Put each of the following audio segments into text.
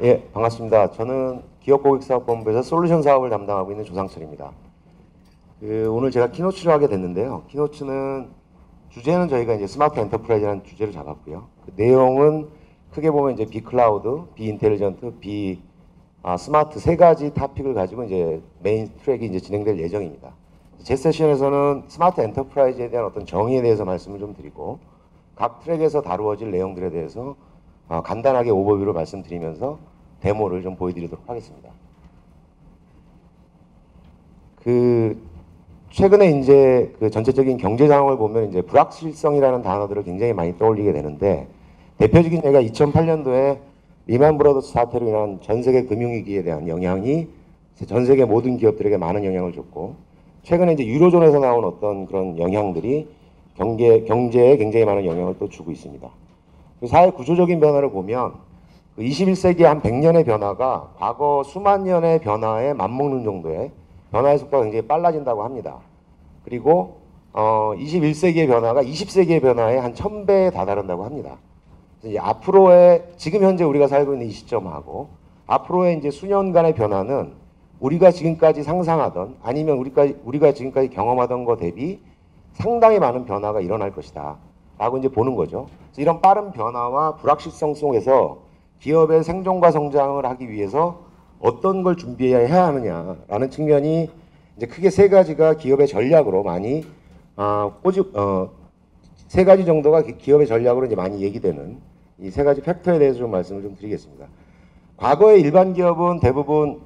예, 반갑습니다. 저는 기업고객사업본부에서 솔루션 사업을 담당하고 있는 조상철입니다. 오늘 제가 키노츠를 하게 됐는데요. 키노츠는 주제는 저희가 이제 스마트 엔터프라이즈라는 주제를 잡았고요. 그 내용은 크게 보면 이제 비클라우드, 비인텔리전트, 스마트 세 가지 토픽을 가지고 이제 메인 트랙이 이제 진행될 예정입니다. 제 세션에서는 스마트 엔터프라이즈에 대한 어떤 정의에 대해서 말씀을 좀 드리고 각 트랙에서 다루어질 내용들에 대해서 간단하게 오버뷰로 말씀드리면서 데모를 좀 보여드리도록 하겠습니다. 최근에 이제 그 전체적인 경제 상황을 보면 이제 불확실성이라는 단어들을 굉장히 많이 떠올리게 되는데, 대표적인 예가 2008년도에 리만 브라더스 사태로 인한 전 세계 금융위기에 대한 영향이 전 세계 모든 기업들에게 많은 영향을 줬고, 최근에 이제 유로존에서 나온 어떤 그런 영향들이 경제에 굉장히 많은 영향을 또 주고 있습니다. 사회 구조적인 변화를 보면 21세기의 한 100년의 변화가 과거 수만 년의 변화에 맞먹는 정도의 변화의 속도가 굉장히 빨라진다고 합니다. 그리고 21세기의 변화가 20세기의 변화에 한 1000배에 다다른다고 합니다. 이제 앞으로의 지금 현재 우리가 살고 있는 이 시점하고 앞으로의 이제 수년간의 변화는 우리가 지금까지 상상하던 아니면 우리가 지금까지 경험하던 것 대비 상당히 많은 변화가 일어날 것이다 라고 이제 보는 거죠. 그래서 이런 빠른 변화와 불확실성 속에서 기업의 생존과 성장을 하기 위해서 어떤 걸 준비해야 하느냐라는 측면이 이제 크게 세 가지가 기업의 전략으로 많이 세 가지 정도가 기업의 전략으로 이제 많이 얘기되는 이 세 가지 팩터에 대해서 좀 말씀을 좀 드리겠습니다. 과거의 일반 기업은 대부분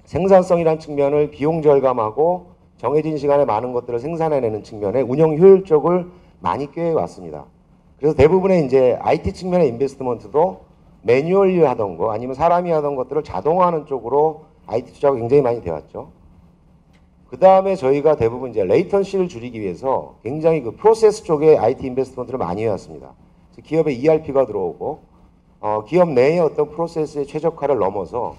생산성이라는 측면을 비용 절감하고 정해진 시간에 많은 것들을 생산해내는 측면에 운영 효율적을 많이 꾀해왔습니다. 그래서 대부분의 이제 IT 측면의 인베스트먼트도 매뉴얼리 하던 거 아니면 사람이 하던 것들을 자동화하는 쪽으로 IT 투자가 굉장히 많이 되었죠. 그 다음에 저희가 대부분 이제 레이턴시를 줄이기 위해서 굉장히 그 프로세스 쪽에 IT 인베스트먼트를 많이 해왔습니다. 기업에 ERP가 들어오고 기업 내의 어떤 프로세스의 최적화를 넘어서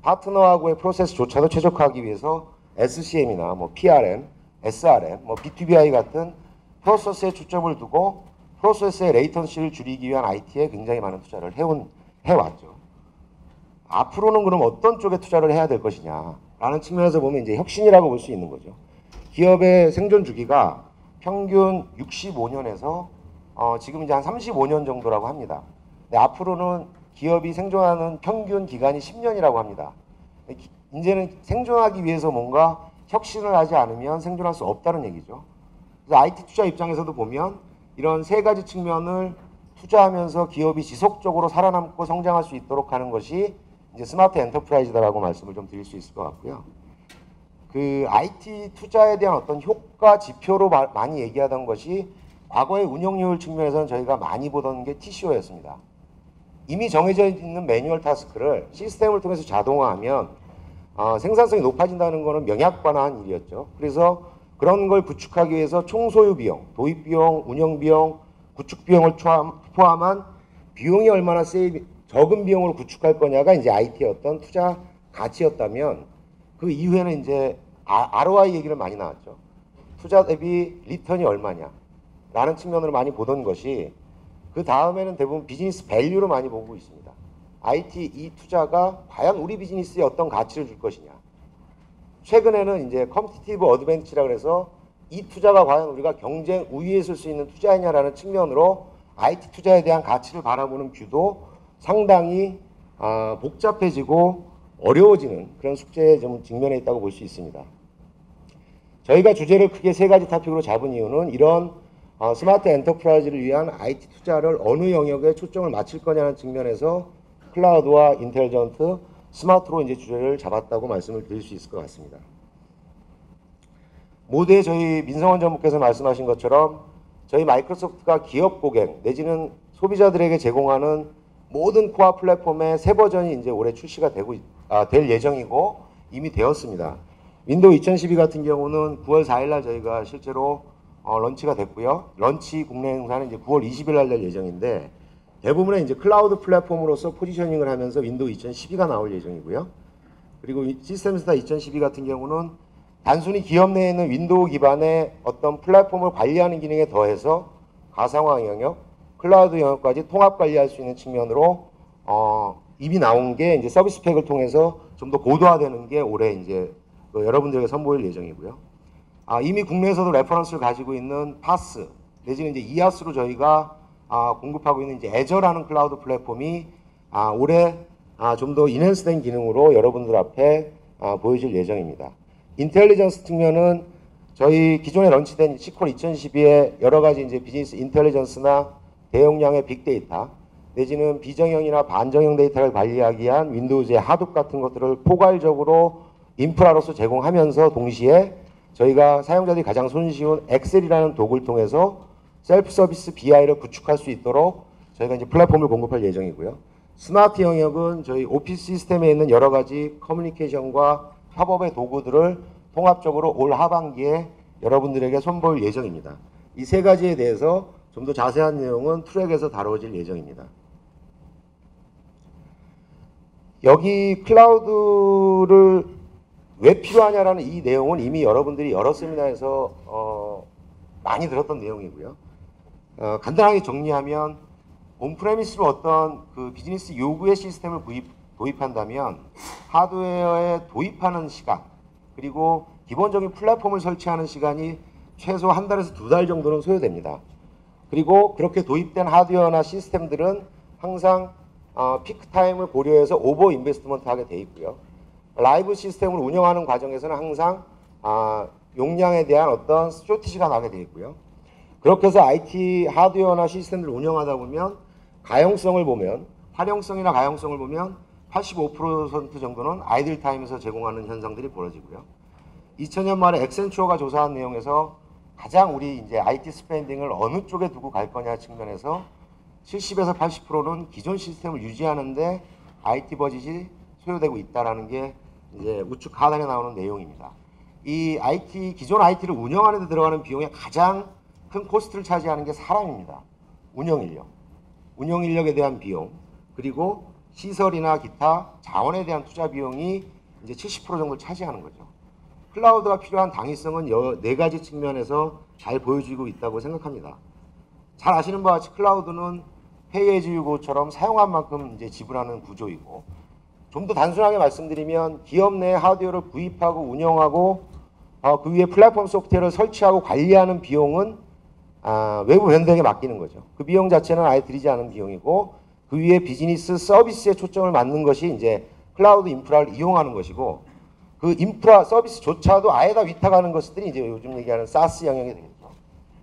파트너하고의 프로세스조차도 최적화하기 위해서 SCM이나 뭐 PRM, SRM, 뭐 B2BI 같은 프로세스에 초점을 두고 프로세스의 레이턴시를 줄이기 위한 IT에 굉장히 많은 투자를 해왔죠. 앞으로는 그럼 어떤 쪽에 투자를 해야 될 것이냐라는 측면에서 보면 이제 혁신이라고 볼 수 있는 거죠. 기업의 생존 주기가 평균 65년에서 지금 이제 한 35년 정도라고 합니다. 근데 앞으로는 기업이 생존하는 평균 기간이 10년이라고 합니다. 이제는 생존하기 위해서 뭔가 혁신을 하지 않으면 생존할 수 없다는 얘기죠. 그래서 IT 투자 입장에서도 보면 이런 세 가지 측면을 투자하면서 기업이 지속적으로 살아남고 성장할 수 있도록 하는 것이 이제 스마트 엔터프라이즈다라고 말씀을 좀 드릴 수 있을 것 같고요. 그 IT 투자에 대한 어떤 효과 지표로 많이 얘기하던 것이 과거의 운영효율 측면에서는 저희가 많이 보던 게 TCO였습니다. 이미 정해져 있는 매뉴얼 타스크를 시스템을 통해서 자동화하면 생산성이 높아진다는 것은 명약관화한 일이었죠. 그래서 그런 걸 구축하기 위해서 총소유 비용, 도입 비용, 운영 비용, 구축 비용을 포함한 비용이 얼마나 적은 비용으로 구축할 거냐가 이제 IT의 어떤 투자 가치였다면, 그 이후에는 이제 ROI 얘기를 많이 나왔죠. 투자 대비 리턴이 얼마냐 라는 측면으로 많이 보던 것이, 그 다음에는 대부분 비즈니스 밸류로 많이 보고 있습니다. IT 이 투자가 과연 우리 비즈니스에 어떤 가치를 줄 것이냐. 최근에는 이제 컴피티티브 어드밴티지라 해서 이 투자가 과연 우리가 경쟁 우위에 설 수 있는 투자이냐라는 측면으로 IT 투자에 대한 가치를 바라보는 뷰도 상당히 복잡해지고 어려워지는 그런 숙제에 좀 직면해 있다고 볼 수 있습니다. 저희가 주제를 크게 세 가지 토픽으로 잡은 이유는 이런 스마트 엔터프라이즈를 위한 IT 투자를 어느 영역에 초점을 맞출 거냐는 측면에서 클라우드와 인텔리전트, 스마트로 이제 주제를 잡았다고 말씀을 드릴 수 있을 것 같습니다. 모두에 저희 민성원 전무께서 말씀하신 것처럼 저희 마이크로소프트가 기업 고객 내지는 소비자들에게 제공하는 모든 코어 플랫폼의 새 버전이 이제 올해 출시가 될 예정이고 이미 되었습니다. 윈도우 2012 같은 경우는 9월 4일날 저희가 실제로 런치가 됐고요. 런치 국내 행사는 이제 9월 20일날 될 예정인데, 대부분의 이제 클라우드 플랫폼으로서 포지셔닝을 하면서 윈도우 2012가 나올 예정이고요. 그리고 시스템스타 2012 같은 경우는 단순히 기업 내에 있는 윈도우 기반의 어떤 플랫폼을 관리하는 기능에 더해서 가상화 영역, 클라우드 영역까지 통합 관리할 수 있는 측면으로 이미 나온 게 이제 서비스 팩을 통해서 좀 더 고도화되는 게 올해 이제 여러분들에게 선보일 예정이고요. 이미 국내에서도 레퍼런스를 가지고 있는 파스 내지는 이제 이아스로 저희가 공급하고 있는 이제 애저라는 클라우드 플랫폼이 올해 좀 더 인핸스된 기능으로 여러분들 앞에 보여질 예정입니다. 인텔리전스 측면은 저희 기존에 런치된 시퀄 2012의 여러 가지 이제 비즈니스 인텔리전스나 대용량의 빅데이터 내지는 비정형이나 반정형 데이터를 관리하기 위한 윈도우즈의 하둡 같은 것들을 포괄적으로 인프라로서 제공하면서 동시에 저희가 사용자들이 가장 손쉬운 엑셀이라는 도구를 통해서 셀프 서비스 BI를 구축할 수 있도록 저희가 이제 플랫폼을 공급할 예정이고요. 스마트 영역은 저희 오피스 시스템에 있는 여러 가지 커뮤니케이션과 협업의 도구들을 통합적으로 올 하반기에 여러분들에게 선보일 예정입니다. 이 세 가지에 대해서 좀 더 자세한 내용은 트랙에서 다뤄질 예정입니다. 여기 클라우드를 왜 필요하냐라는 이 내용은 이미 여러분들이 여러 세미나에서 많이 들었던 내용이고요. 간단하게 정리하면 온프레미스로 어떤 그 비즈니스 요구의 시스템을 도입한다면 하드웨어에 도입하는 시간 그리고 기본적인 플랫폼을 설치하는 시간이 최소 한 달에서 두 달 정도는 소요됩니다. 그리고 그렇게 도입된 하드웨어나 시스템들은 항상 피크타임을 고려해서 오버 인베스트먼트 하게 돼 있고요. 라이브 시스템을 운영하는 과정에서는 항상 용량에 대한 어떤 쇼티지가 나게 돼 있고요. 그렇게 해서 IT 하드웨어나 시스템들을 운영하다 보면 가용성을 보면 활용성이나 가용성을 보면 85% 정도는 아이들 타임에서 제공하는 현상들이 벌어지고요. 2000년 말에 엑센추어가 조사한 내용에서 가장 우리 이제 IT 스펜딩을 어느 쪽에 두고 갈 거냐 측면에서 70에서 80%는 기존 시스템을 유지하는데 IT 버짓이 소요되고 있다라는 게 이제 우측 하단에 나오는 내용입니다. 이 기존 IT를 운영하는 데 들어가는 비용의 가장 큰 코스트를 차지하는 게 사람입니다. 운영 인력에 대한 비용, 그리고 시설이나 기타 자원에 대한 투자 비용이 이제 70% 정도를 차지하는 거죠. 클라우드가 필요한 당위성은 네 가지 측면에서 잘 보여주고 있다고 생각합니다. 잘 아시는 바와 같이 클라우드는 페이 애즈 유고처럼 사용한 만큼 이제 지불하는 구조이고, 좀 더 단순하게 말씀드리면 기업 내 하드웨어를 구입하고 운영하고 그 위에 플랫폼 소프트웨어를 설치하고 관리하는 비용은 외부 벤더에게 맡기는 거죠. 그 비용 자체는 아예 들이지 않은 비용이고, 그 위에 비즈니스 서비스에 초점을 맞는 것이 이제 클라우드 인프라를 이용하는 것이고, 그 인프라 서비스조차도 아예 다 위탁하는 것들이 이제 요즘 얘기하는 사스 영역이 되겠죠.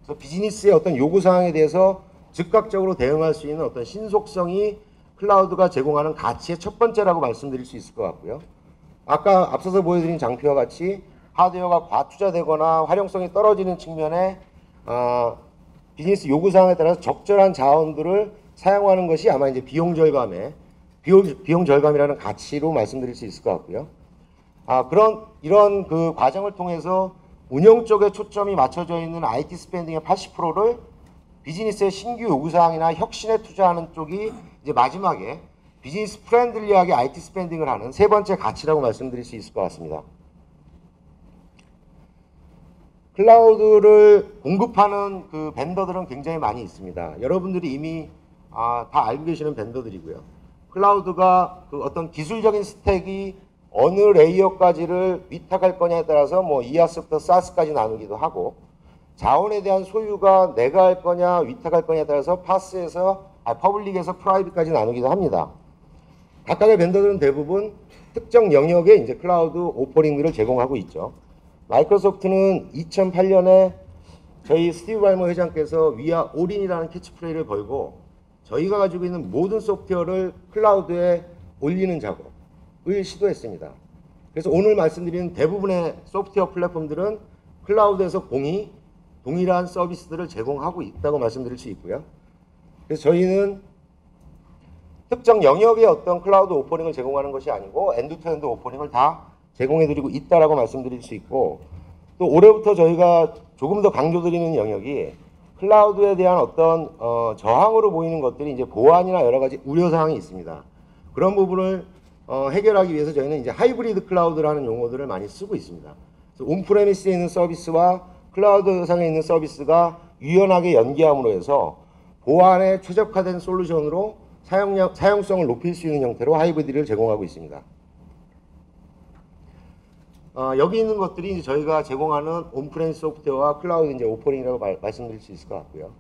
그래서 비즈니스의 어떤 요구 사항에 대해서 즉각적으로 대응할 수 있는 어떤 신속성이 클라우드가 제공하는 가치의 첫 번째라고 말씀드릴 수 있을 것 같고요. 아까 앞서서 보여드린 장표와 같이 하드웨어가 과투자되거나 활용성이 떨어지는 측면에 비즈니스 요구사항에 따라서 적절한 자원들을 사용하는 것이 아마 이제 비용 절감이라는 가치로 말씀드릴 수 있을 것 같고요. 이런 그 과정을 통해서 운영 쪽에 초점이 맞춰져 있는 IT 스펜딩의 80%를 비즈니스의 신규 요구사항이나 혁신에 투자하는 쪽이 이제 마지막에 비즈니스 프렌들리하게 IT 스펜딩을 하는 세 번째 가치라고 말씀드릴 수 있을 것 같습니다. 클라우드를 공급하는 그 벤더들은 굉장히 많이 있습니다. 여러분들이 이미 다 알고 계시는 벤더들이고요. 클라우드가 그 어떤 기술적인 스택이 어느 레이어까지를 위탁할 거냐에 따라서 뭐 이아스부터 사스까지 나누기도 하고, 자원에 대한 소유가 내가 할 거냐 위탁할 거냐에 따라서 퍼블릭에서 프라이빗까지 나누기도 합니다. 각각의 벤더들은 대부분 특정 영역에 이제 클라우드 오퍼링들을 제공하고 있죠. 마이크로소프트는 2008년에 저희 스티브 발머 회장께서 위아 올인이라는 캐치프레이를 걸고 저희가 가지고 있는 모든 소프트웨어를 클라우드에 올리는 작업을 시도했습니다. 그래서 오늘 말씀드리는 대부분의 소프트웨어 플랫폼들은 클라우드에서 동일한 서비스들을 제공하고 있다고 말씀드릴 수 있고요. 그래서 저희는 특정 영역의 어떤 클라우드 오퍼링을 제공하는 것이 아니고 엔드투엔드 오퍼링을 다 제공해드리고 있다라고 말씀드릴 수 있고, 또 올해부터 저희가 조금 더 강조드리는 영역이 클라우드에 대한 어떤 저항으로 보이는 것들이 이제 보안이나 여러 가지 우려사항이 있습니다. 그런 부분을 해결하기 위해서 저희는 이제 하이브리드 클라우드라는 용어들을 많이 쓰고 있습니다. 그래서 온프레미스에 있는 서비스와 클라우드상에 있는 서비스가 유연하게 연계함으로 해서 보안에 최적화된 솔루션으로 사용성을 높일 수 있는 형태로 하이브리드를 제공하고 있습니다. 여기 있는 것들이 이제 저희가 제공하는 온프레미스 소프트웨어와 클라우드 이제 오퍼링이라고 말씀드릴 수 있을 것 같고요.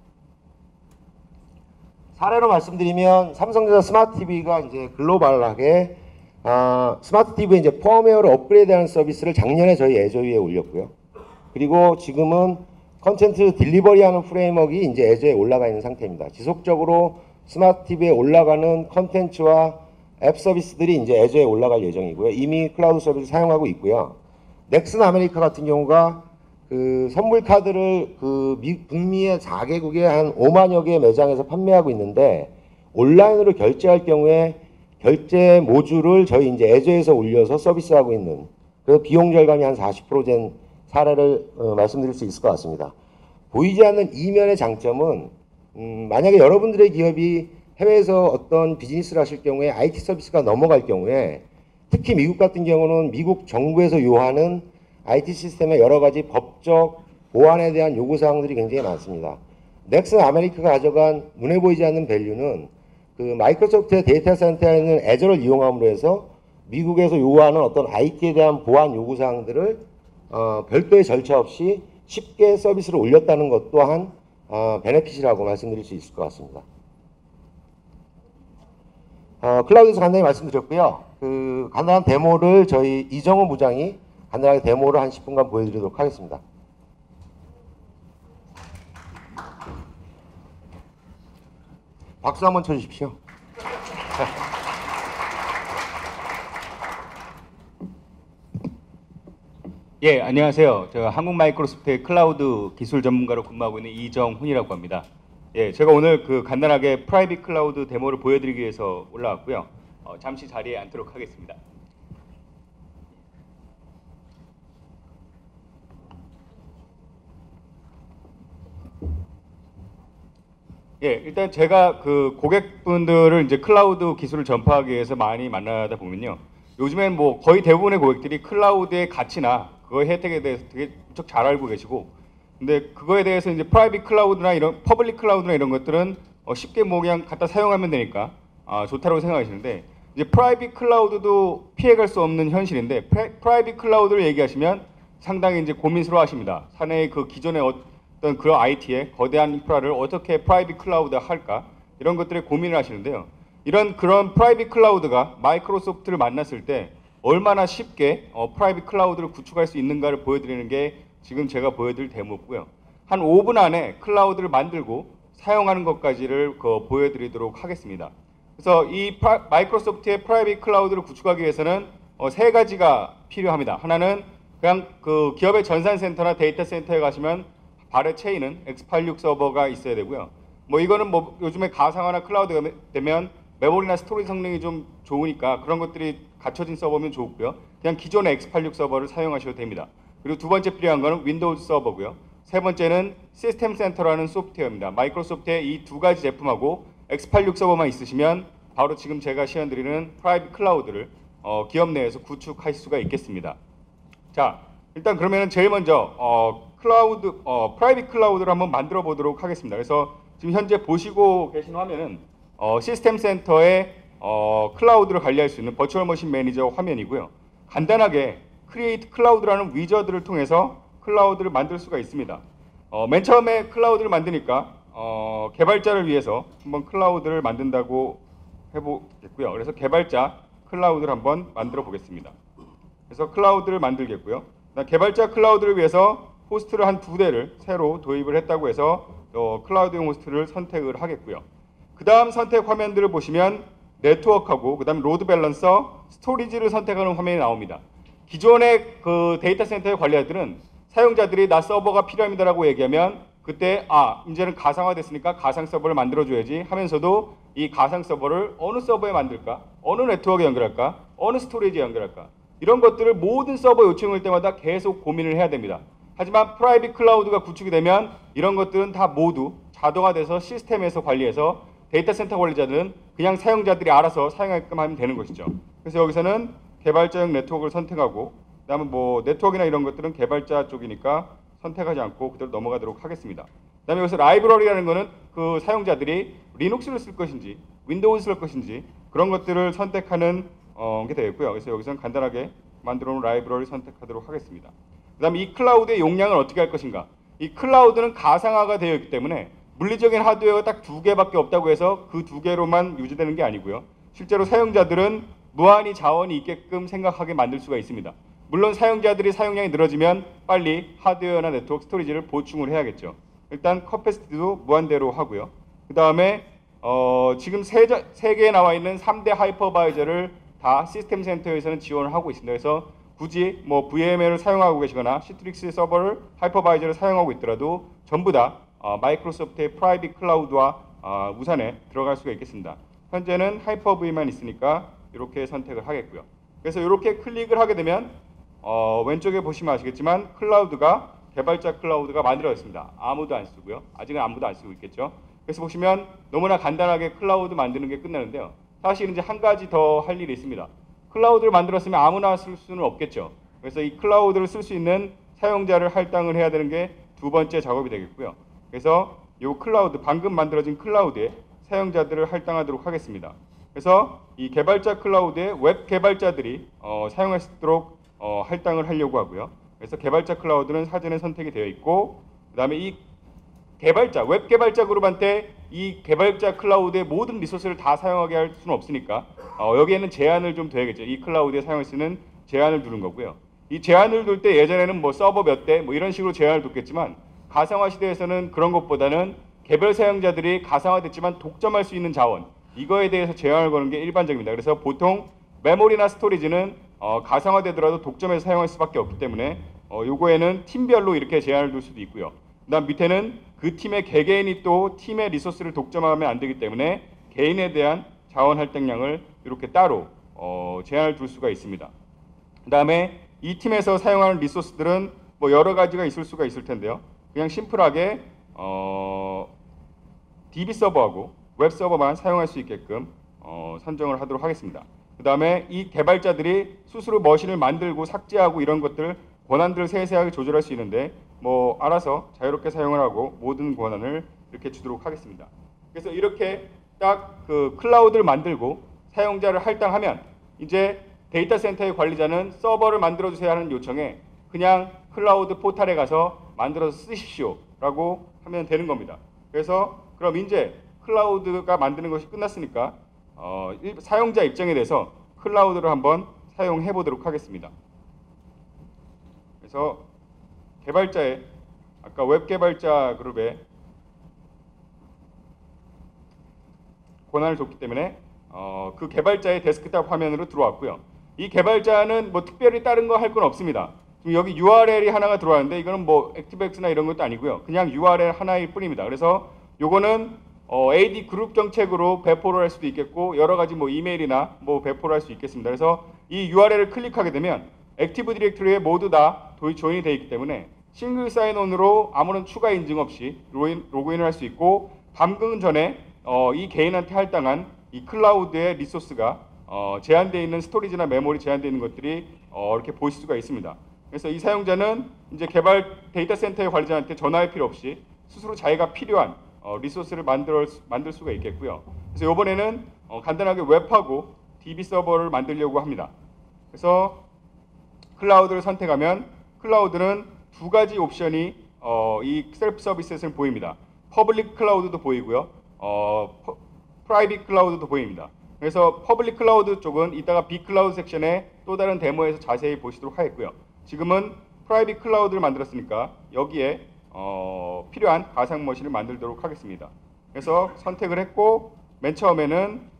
사례로 말씀드리면 삼성전자 스마트 TV가 이제 글로벌하게 스마트 TV에 이제 펌웨어를 업그레이드하는 서비스를 작년에 저희 애저위에 올렸고요. 그리고 지금은 컨텐츠 딜리버리하는 프레임워크가 이제 애저에 올라가 있는 상태입니다. 지속적으로 스마트 TV에 올라가는 컨텐츠와 앱 서비스들이 이제 애저에 올라갈 예정이고요. 이미 클라우드 서비스 사용하고 있고요. 넥슨 아메리카 같은 경우가 그 선물 카드를 그 북미의 4개국의 한 5만여 개의 매장에서 판매하고 있는데 온라인으로 결제할 경우에 결제 모듈을 저희 이제 애저에서 올려서 서비스하고 있는 그 비용 절감이 한 40%된 사례를 말씀드릴 수 있을 것 같습니다. 보이지 않는 이면의 장점은 만약에 여러분들의 기업이 해외에서 어떤 비즈니스를 하실 경우에 IT 서비스가 넘어갈 경우에 특히 미국 같은 경우는 미국 정부에서 요하는 IT 시스템의 여러 가지 법적 보안에 대한 요구사항들이 굉장히 많습니다. 넥슨 아메리카가 가져간 눈에 보이지 않는 밸류는 그 마이크로소프트의 데이터 센터에 있는 애저를 이용함으로 해서 미국에서 요구하는 어떤 IT에 대한 보안 요구사항들을 별도의 절차 없이 쉽게 서비스를 올렸다는 것 또한 베네핏이라고 말씀드릴 수 있을 것 같습니다. 클라우드에서 간단히 말씀드렸고요. 그 간단한 데모를 저희 이정우 부장이 간단하게 데모를 한 10분간 보여드리도록 하겠습니다. 박수 한번 쳐주십시오. 예, 안녕하세요. 저 한국마이크로소프트의 클라우드 기술 전문가로 근무하고 있는 이정훈이라고 합니다. 예, 제가 오늘 그 간단하게 프라이빗 클라우드 데모를 보여드리기 위해서 올라왔고요. 잠시 자리에 앉도록 하겠습니다. 예, 일단 제가 그 고객분들을 이제 클라우드 기술을 전파하기 위해서 많이 만나다 보면요. 요즘엔 뭐 거의 대부분의 고객들이 클라우드의 가치나 그거의 혜택에 대해서 되게 무척 잘 알고 계시고, 근데 그거에 대해서 이제 프라이빗 클라우드나 이런 퍼블릭 클라우드나 이런 것들은 쉽게 뭐 그냥 갖다 사용하면 되니까 좋다고 생각하시는데, 이제 프라이빗 클라우드도 피해갈 수 없는 현실인데, 프라이빗 클라우드를 얘기하시면 상당히 이제 고민스러워하십니다. 사내의 그 기존의 어떤 그 IT의 거대한 인프라를 어떻게 프라이빗 클라우드 할까, 이런 것들에 고민을 하시는데요. 그런 프라이빗 클라우드가 마이크로소프트를 만났을 때 얼마나 쉽게 프라이빗 클라우드를 구축할 수 있는가를 보여드리는 게 지금 제가 보여드릴 데모고요. 한 5분 안에 클라우드를 만들고 사용하는 것까지를 보여드리도록 하겠습니다. 그래서 이 마이크로소프트의 프라이빗 클라우드를 구축하기 위해서는 세 가지가 필요합니다. 하나는 그냥 그 기업의 전산센터나 데이터 센터에 가시면 발에 채이는 x86 서버가 있어야 되고요. 뭐 이거는 뭐 요즘에 가상화나 클라우드가 되면 메모리나 스토리지 성능이 좀 좋으니까 그런 것들이 갖춰진 서버면 좋고요. 그냥 기존의 x86 서버를 사용하셔도 됩니다. 그리고 두 번째 필요한 거는 윈도우즈 서버고요. 세 번째는 시스템 센터라는 소프트웨어입니다. 마이크로소프트의 이 두 가지 제품하고 x86 서버만 있으시면 바로 지금 제가 시연드리는 프라이빗 클라우드를 기업 내에서 구축하실 수가 있겠습니다. 자, 일단 그러면은 제일 먼저 프라이빗 클라우드를 한번 만들어 보도록 하겠습니다. 그래서 지금 현재 보시고 계신 화면은 시스템 센터의 클라우드를 관리할 수 있는 버추얼 머신 매니저 화면이고요. 간단하게 크리에이트 클라우드라는 위저드를 통해서 클라우드를 만들 수가 있습니다. 맨 처음에 클라우드를 만드니까 개발자를 위해서 한번 클라우드를 만든다고 해보겠고요. 그래서 개발자 클라우드를 한번 만들어 보겠습니다. 그래서 클라우드를 만들겠고요. 개발자 클라우드를 위해서 호스트를 한 2대를 새로 도입을 했다고 해서 클라우드용 호스트를 선택을 하겠고요. 그 다음 선택 화면들을 보시면 네트워크하고 그 다음 로드 밸런서, 스토리지를 선택하는 화면이 나옵니다. 기존의 그 데이터 센터의 관리자들은 사용자들이 나 서버가 필요합니다라고 얘기하면 그때 이제는 가상화됐으니까 가상 서버를 만들어줘야지 하면서도 이 가상 서버를 어느 서버에 만들까, 어느 네트워크에 연결할까, 어느 스토리지에 연결할까, 이런 것들을 모든 서버 요청일 때마다 계속 고민을 해야 됩니다. 하지만 프라이빗 클라우드가 구축이 되면 이런 것들은 다 모두 자동화돼서 시스템에서 관리해서 데이터 센터 관리자들은 그냥 사용자들이 알아서 사용하게끔 하면 되는 것이죠. 그래서 여기서는 개발자용 네트워크를 선택하고, 그 다음에 뭐 네트워크나 이런 것들은 개발자 쪽이니까 선택하지 않고 그대로 넘어가도록 하겠습니다. 그 다음에 여기서 라이브러리라는 거는 그 사용자들이 리눅스를 쓸 것인지 윈도우를 쓸 것인지 그런 것들을 선택하는 게 되겠고요. 그래서 여기서는 간단하게 만들어 놓은 라이브러리를 선택하도록 하겠습니다. 그 다음에 이 클라우드의 용량을 어떻게 할 것인가. 이 클라우드는 가상화가 되어 있기 때문에 물리적인 하드웨어가 딱 2개밖에 없다고 해서 그 2개로만 유지되는 게 아니고요. 실제로 사용자들은 무한히 자원이 있게끔 생각하게 만들 수가 있습니다. 물론 사용자들이 사용량이 늘어지면 빨리 하드웨어나 네트워크 스토리지를 보충을 해야겠죠. 일단 커패시티도 무한대로 하고요. 그 다음에 지금 세 개에 나와 있는 3대 하이퍼바이저를 다 시스템 센터에서는 지원을 하고 있습니다. 그래서 굳이 뭐 VM을 사용하고 계시거나 시트릭스 서버를 하이퍼바이저를 사용하고 있더라도 전부 다 마이크로소프트의 프라이빗 클라우드와 무선에 들어갈 수가 있겠습니다. 현재는 하이퍼V만 있으니까 이렇게 선택을 하겠고요. 그래서 이렇게 클릭을 하게 되면 왼쪽에 보시면 아시겠지만 클라우드가 개발자 클라우드가 만들어졌습니다. 아무도 안 쓰고요. 아직은 아무도 안 쓰고 있겠죠. 그래서 보시면 너무나 간단하게 클라우드 만드는 게 끝나는데요. 사실 이제 한 가지 더 할 일이 있습니다. 클라우드를 만들었으면 아무나 쓸 수는 없겠죠. 그래서 이 클라우드를 쓸 수 있는 사용자를 할당을 해야 되는 게 두 번째 작업이 되겠고요. 그래서 이 클라우드, 방금 만들어진 클라우드에 사용자들을 할당하도록 하겠습니다. 그래서 이 개발자 클라우드에 웹 개발자들이 사용할 수 있도록 할당을 하려고 하고요. 그래서 개발자 클라우드는 사전에 선택이 되어 있고, 그 다음에 이 개발자, 웹 개발자 그룹한테 이 개발자 클라우드의 모든 리소스를 다 사용하게 할 수는 없으니까 여기에는 제한을 좀 둬야겠죠. 이 클라우드에 사용할 수 있는 제한을 두는 거고요. 이 제한을 둘 때 예전에는 뭐 서버 몇 대 뭐 이런 식으로 제한을 뒀겠지만 가상화 시대에서는 그런 것보다는 개별 사용자들이 가상화됐지만 독점할 수 있는 자원, 이거에 대해서 제한을 거는 게 일반적입니다. 그래서 보통 메모리나 스토리지는 가상화되더라도 독점해서 사용할 수밖에 없기 때문에 요거에는 팀별로 이렇게 제한을 둘 수도 있고요. 그다음 밑에는 그 팀의 개개인이 또 팀의 리소스를 독점하면 안 되기 때문에 개인에 대한 자원 할당량을 이렇게 따로 제한을 둘 수가 있습니다. 그다음에 이 팀에서 사용하는 리소스들은 뭐 여러 가지가 있을 수가 있을 텐데요. 그냥 심플하게 DB 서버하고 웹 서버만 사용할 수 있게끔 선정을 하도록 하겠습니다. 그 다음에 이 개발자들이 스스로 머신을 만들고 삭제하고 이런 것들 권한들을 세세하게 조절할 수 있는데 뭐 알아서 자유롭게 사용을 하고 모든 권한을 이렇게 주도록 하겠습니다. 그래서 이렇게 딱 그 클라우드를 만들고 사용자를 할당하면 이제 데이터 센터의 관리자는 서버를 만들어 주세요 하는 요청에 그냥 클라우드 포탈에 가서 만들어서 쓰십시오 라고 하면 되는 겁니다. 그래서 그럼 이제 클라우드가 만드는 것이 끝났으니까 사용자 입장에 대해서 클라우드를 한번 사용해 보도록 하겠습니다. 그래서 개발자의 아까 웹 개발자 그룹에 권한을 줬기 때문에 그 개발자의 데스크탑 화면으로 들어왔고요. 이 개발자는 뭐 특별히 다른 거 할 건 없습니다. 지금 여기 URL이 하나가 들어왔는데 이거는 뭐 액티브엑스나 이런 것도 아니고요. 그냥 URL 하나일 뿐입니다. 그래서 요거는 AD 그룹 정책으로 배포를 할 수도 있겠고 여러 가지 뭐 이메일이나 뭐 배포를 할 수 있겠습니다. 그래서 이 URL을 클릭하게 되면 액티브 디렉토리에 모두 다 조인이 되어 있기 때문에 싱글 사인온으로 아무런 추가 인증 없이 로그인을 할 수 있고 방금 전에 이 개인한테 할당한 이 클라우드의 리소스가 제한되어 있는 스토리지나 메모리 제한되어 있는 것들이 이렇게 보실 수가 있습니다. 그래서 이 사용자는 이제 개발 데이터 센터의 관리자한테 전화할 필요 없이 스스로 자기가 필요한 리소스를 만들 수가 있겠고요. 그래서 이번에는 간단하게 웹하고 DB 서버를 만들려고 합니다. 그래서 클라우드를 선택하면 클라우드는 두 가지 옵션이 이 셀프 서비스에서는 보입니다. 퍼블릭 클라우드도 보이고요. 프라이빗 클라우드도 보입니다. 그래서 퍼블릭 클라우드 쪽은 이따가 빅클라우드 섹션에 또 다른 데모에서 자세히 보시도록 하겠고요. 지금은 프라이빗 클라우드를 만들었으니까 여기에 필요한 가상 머신을 만들도록 하겠습니다. 그래서 선택을 했고 맨 처음에는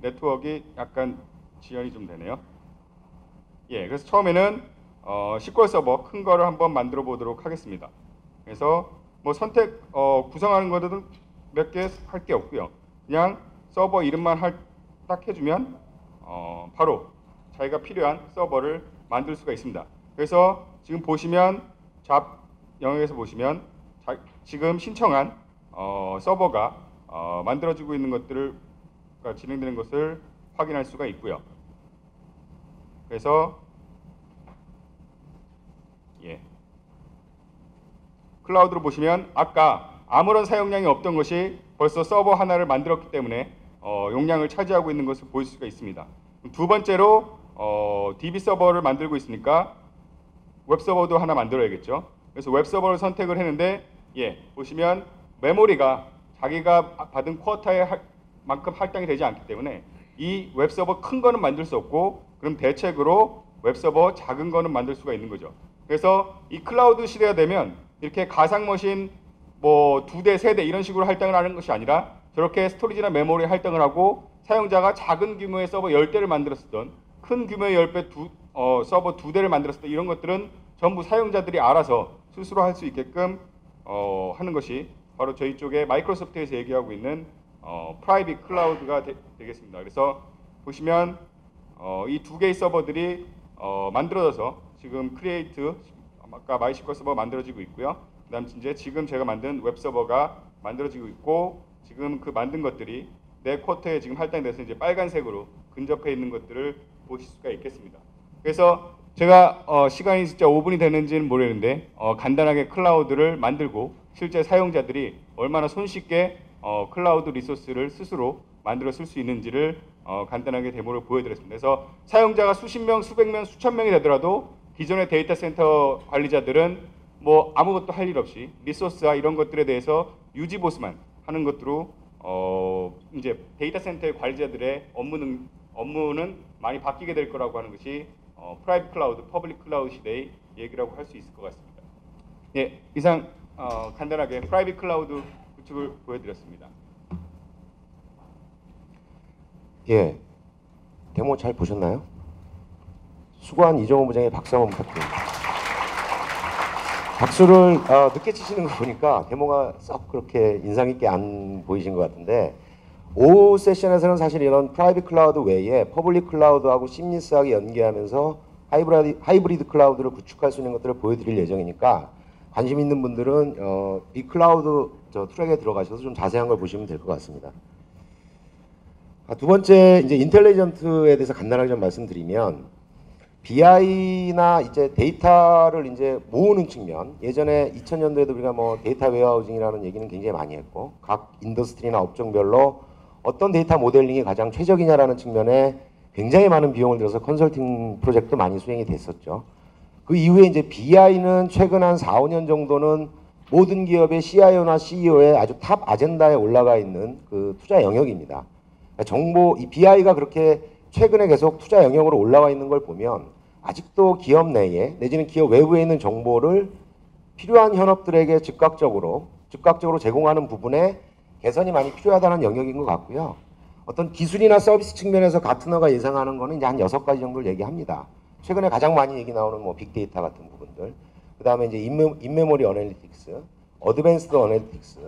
네트워크가 약간 지연이 좀 되네요. 그래서 처음에는 SQL 서버 큰 거를 한번 만들어 보도록 하겠습니다. 그래서 뭐 선택 구성하는 것들은 몇 개 할 게 없고요. 그냥 서버 이름만 딱 해주면 바로 자기가 필요한 서버를 만들 수가 있습니다. 그래서 지금 보시면 잡 영역에서 보시면 지금 신청한 서버가 만들어지고 있는 것들을 진행되는 것을 확인할 수가 있고요. 그래서 클라우드로 보시면 아까 아무런 사용량이 없던 것이 벌써 서버 하나를 만들었기 때문에 용량을 차지하고 있는 것을 보일 수가 있습니다. 두 번째로 DB 서버를 만들고 있으니까 웹 서버도 하나 만들어야겠죠. 그래서 웹 서버를 선택을 했는데 보시면 메모리가 자기가 받은 쿼터의 만큼 할당이 되지 않기 때문에 이 웹 서버 큰 거는 만들 수 없고 그럼 대책으로 웹 서버 작은 거는 만들 수가 있는 거죠. 그래서 이 클라우드 시대가 되면 이렇게 가상 머신 뭐 2대, 3대 이런 식으로 할당을 하는 것이 아니라 저렇게 스토리지나 메모리 할당을 하고 사용자가 작은 규모의 서버 10대를 만들었던 큰 규모의 서버 2대를 만들었던 이런 것들은 전부 사용자들이 알아서 스스로 할 수 있게끔 하는 것이 바로 저희 쪽에 마이크로소프트에서 얘기하고 있는 프라이빗 클라우드가 되겠습니다. 그래서 보시면 이 2개의 서버들이 만들어져서 지금 크리에이트 아까 마이스컬 서버 만들어지고 있고요. 그다음 이제 지금 제가 만든 웹 서버가 만들어지고 있고 지금 그 만든 것들이 내 쿼터에 지금 할당돼서 이제 빨간색으로 근접해 있는 것들을 보실 수가 있겠습니다. 그래서 제가 시간이 진짜 5분이 되는지는 모르겠는데 간단하게 클라우드를 만들고 실제 사용자들이 얼마나 손쉽게 클라우드 리소스를 스스로 만들어 쓸 수 있는지를 간단하게 데모를 보여드렸습니다. 그래서 사용자가 수십 명, 수백 명, 수천 명이 되더라도 기존의 데이터 센터 관리자들은 뭐 아무것도 할 일 없이 리소스와 이런 것들에 대해서 유지 보수만 하는 것으로 이제 데이터 센터의 관리자들의 업무는 많이 바뀌게 될 거라고 하는 것이 프라이빗 클라우드, 퍼블릭 클라우드 시대의 얘기라고 할 수 있을 것 같습니다. 이상 간단하게 프라이빗 클라우드 구축을 보여드렸습니다. 데모 잘 보셨나요? 수고한 이정호 부장의 박수 한번 부탁드립니다. 박수를 늦게 치시는 거 보니까 데모가 썩 그렇게 인상 있게 안 보이신 것 같은데 오후 세션에서는 사실 이런 프라이빗 클라우드 외에 퍼블릭 클라우드하고 심리스하게 연계하면서 하이브리드 클라우드를 구축할 수 있는 것들을 보여드릴 예정이니까 관심 있는 분들은 이 클라우드 트랙에 들어가셔서 좀 자세한 걸 보시면 될 것 같습니다. 두 번째 이제 인텔리전트에 대해서 간단하게 좀 말씀드리면 BI나 이제 데이터를 이제 모으는 측면, 예전에 2000년도에도 우리가 뭐 데이터 웨어하우징이라는 얘기는 굉장히 많이 했고 각 인더스트리나 업종별로 어떤 데이터 모델링이 가장 최적이냐라는 측면에 굉장히 많은 비용을 들여서 컨설팅 프로젝트도 많이 수행이 됐었죠. 그 이후에 이제 BI는 최근 한 4, 5년 정도는 모든 기업의 CIO나 CEO의 아주 탑 아젠다에 올라가 있는 그 투자 영역입니다. 이 BI가 그렇게 최근에 계속 투자 영역으로 올라와 있는 걸 보면 아직도 기업 내에 내지는 기업 외부에 있는 정보를 필요한 현업들에게 즉각적으로 제공하는 부분에 개선이 많이 필요하다는 영역인 것 같고요. 어떤 기술이나 서비스 측면에서 가트너가 예상하는 거는 이제 한 6가지 정도를 얘기합니다. 최근에 가장 많이 얘기 나오는 뭐 빅데이터 같은 부분들, 그 다음에 이제 인메모리 어널리틱스, 어드밴스드 어널리틱스,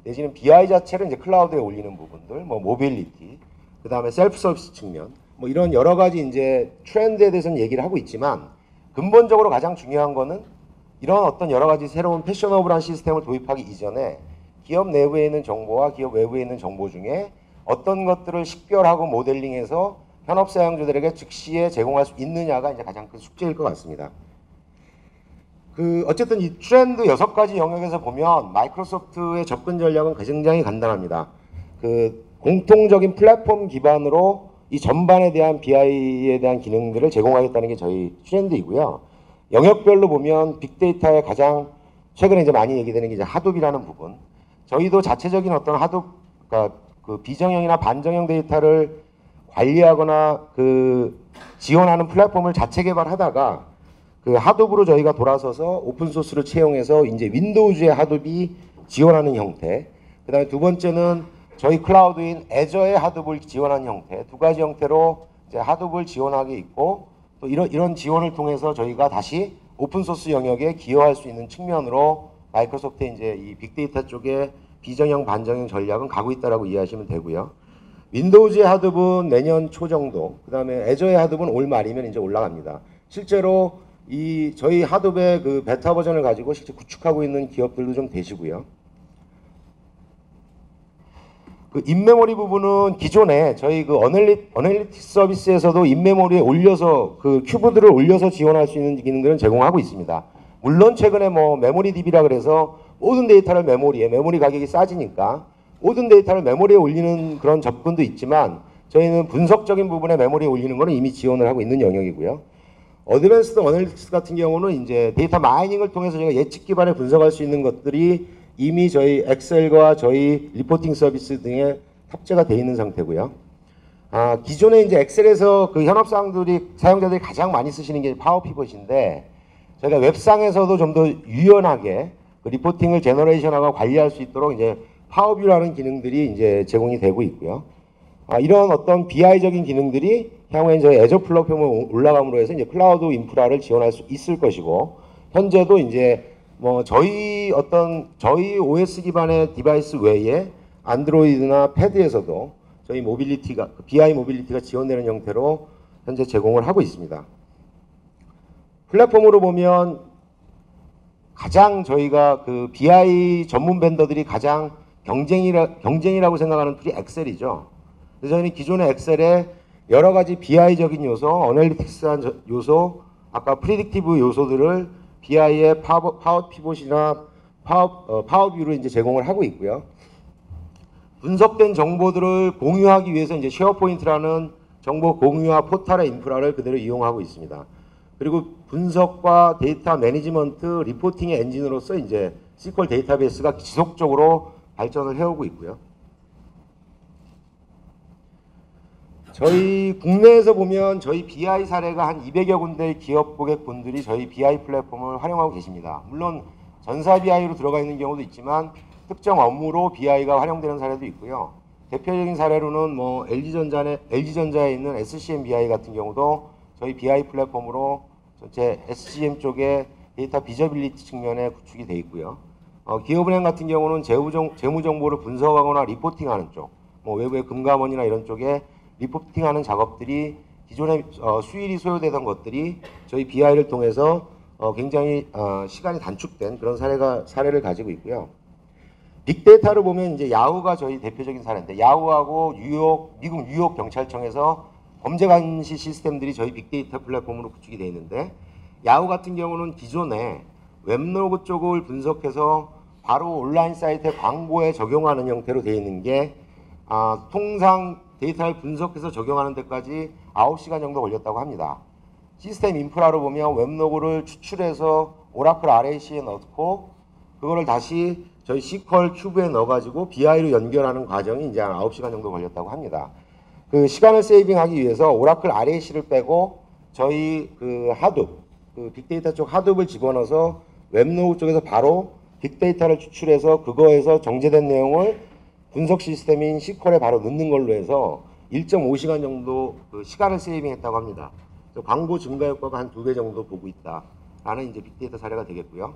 내지는 BI 자체를 이제 클라우드에 올리는 부분들, 뭐 모빌리티, 그 다음에 셀프 서비스 측면, 뭐 이런 여러 가지 이제 트렌드에 대해서는 얘기를 하고 있지만 근본적으로 가장 중요한 거는 이런 어떤 여러 가지 새로운 패셔너블한 시스템을 도입하기 이전에 기업 내부에 있는 정보와 기업 외부에 있는 정보 중에 어떤 것들을 식별하고 모델링해서 현업 사용자들에게 즉시에 제공할 수 있느냐가 이제 가장 큰 숙제일 것 같습니다. 어쨌든 이 트렌드 6가지 영역에서 보면 마이크로소프트의 접근 전략은 굉장히 간단합니다. 공통적인 플랫폼 기반으로 이 전반에 대한 BI에 대한 기능들을 제공하겠다는 게 저희 트렌드이고요. 영역별로 보면 빅데이터의 가장 최근에 이제 많이 얘기되는 게 이제 하둡이라는 부분. 저희도 자체적인 어떤 그러니까 그 비정형이나 반정형 데이터를 관리하거나 지원하는 플랫폼을 자체 개발하다가 하둡으로 저희가 돌아서서 오픈 소스를 채용해서 이제 윈도우즈의 하둡이 지원하는 형태. 그다음에 두 번째는 저희 클라우드인 애저의 하둡을 지원하는 형태. 2가지 형태로 이제 하둡을 지원하게 있고 또 이런 지원을 통해서 저희가 다시 오픈 소스 영역에 기여할 수 있는 측면으로 마이크로소프트의 이제 이 빅데이터 쪽에 비정형 반정형 전략은 가고 있다라고 이해하시면 되고요. 윈도우즈의 하둡은 내년 초 정도, 그다음에 애저의 하둡은 올 말이면 이제 올라갑니다. 실제로 저희 하둡의 베타 버전을 가지고 실제 구축하고 있는 기업들도 좀 되시고요. 인메모리 부분은 기존에 저희 어널리틱 서비스에서도 인메모리에 올려서 큐브들을 올려서 지원할 수 있는 기능들은 제공하고 있습니다. 물론 최근에 뭐 메모리 DB라 그래서 모든 데이터를 메모리 가격이 싸지니까 모든 데이터를 메모리에 올리는 그런 접근도 있지만 저희는 분석적인 부분에 메모리에 올리는 거는 이미 지원을 하고 있는 영역이고요. 어드밴스드 어널리틱스 같은 경우는 이제 데이터 마이닝을 통해서 저희가 예측 기반에 분석할 수 있는 것들이 이미 저희 엑셀과 저희 리포팅 서비스 등에 탑재가 되어 있는 상태고요. 기존에 이제 엑셀에서 그 현업사항들이 사용자들이 가장 많이 쓰시는 게 파워 피벗인데 저희가 웹상에서도 좀 더 유연하게 그 리포팅을 제너레이션하고 관리할 수 있도록 이제 파워뷰라는 기능들이 이제 제공이 되고 있고요. 이런 어떤 BI적인 기능들이 향후에 저희 애저 플랫폼에 올라감으로 해서 이제 클라우드 인프라를 지원할 수 있을 것이고 현재도 이제 뭐 저희 OS 기반의 디바이스 외에 안드로이드나 패드에서도 저희 모빌리티가 BI 모빌리티가 지원되는 형태로 현재 제공을 하고 있습니다. 플랫폼으로 보면 가장 저희가 그 BI 전문 벤더들이 가장 경쟁이라고 생각하는 툴이 엑셀이죠. 그래서 저희는 기존의 엑셀에 여러 가지 BI적인 요소, 어널리틱스한 요소, 아까 프리딕티브 요소들을 BI의 파워 피봇이나 파워뷰로 이제 제공을 하고 있고요. 분석된 정보들을 공유하기 위해서 이제 쉐어포인트라는 정보 공유와 포털의 인프라를 그대로 이용하고 있습니다. 그리고 분석과 데이터 매니지먼트, 리포팅의 엔진으로서 이제 SQL 데이터베이스가 지속적으로 발전을 해오고 있고요. 저희 국내에서 보면 저희 BI 사례가 한 200여 군데의 기업 고객분들이 저희 BI 플랫폼을 활용하고 계십니다. 물론 전사 BI로 들어가 있는 경우도 있지만 특정 업무로 BI가 활용되는 사례도 있고요. 대표적인 사례로는 뭐 LG전자에 있는 SCM BI 같은 경우도 저희 BI 플랫폼으로 전체 SCM 쪽에 데이터 비저빌리티 측면에 구축이 되어 있고요. 기업은행 같은 경우는 재무 정보를 분석하거나 리포팅하는 쪽, 뭐 외부의 금감원이나 이런 쪽에 리포팅하는 작업들이 기존에 수일이 소요되던 것들이 저희 BI를 통해서 굉장히 시간이 단축된 그런 사례를 가지고 있고요. 빅데이터를 보면 이제 야후가 저희 대표적인 사례인데 야후하고 미국 뉴욕 경찰청에서 범죄 감시 시스템들이 저희 빅데이터 플랫폼으로 구축이 되어 있는데 야후 같은 경우는 기존에 웹로그 쪽을 분석해서 바로 온라인 사이트에 광고에 적용하는 형태로 되어 있는 게 통상 데이터를 분석해서 적용하는 데까지 9시간 정도 걸렸다고 합니다. 시스템 인프라로 보면 웹로그를 추출해서 오라클 RAC에 넣고 그거를 다시 저희 SQL 큐브에 넣어가지고 BI로 연결하는 과정이 이제 한 9시간 정도 걸렸다고 합니다. 그 시간을 세이빙하기 위해서 오라클 RAC를 빼고 저희 그 하둡, 그 빅데이터 쪽 하둡을 집어넣어서 웹로그 쪽에서 바로 빅데이터를 추출해서 그거에서 정제된 내용을 분석 시스템인 SQL에 바로 넣는 걸로 해서 1.5시간 정도 그 시간을 세이빙했다고 합니다. 광고 증가 효과가 한 2배 정도 보고 있다라는 이제 빅데이터 사례가 되겠고요.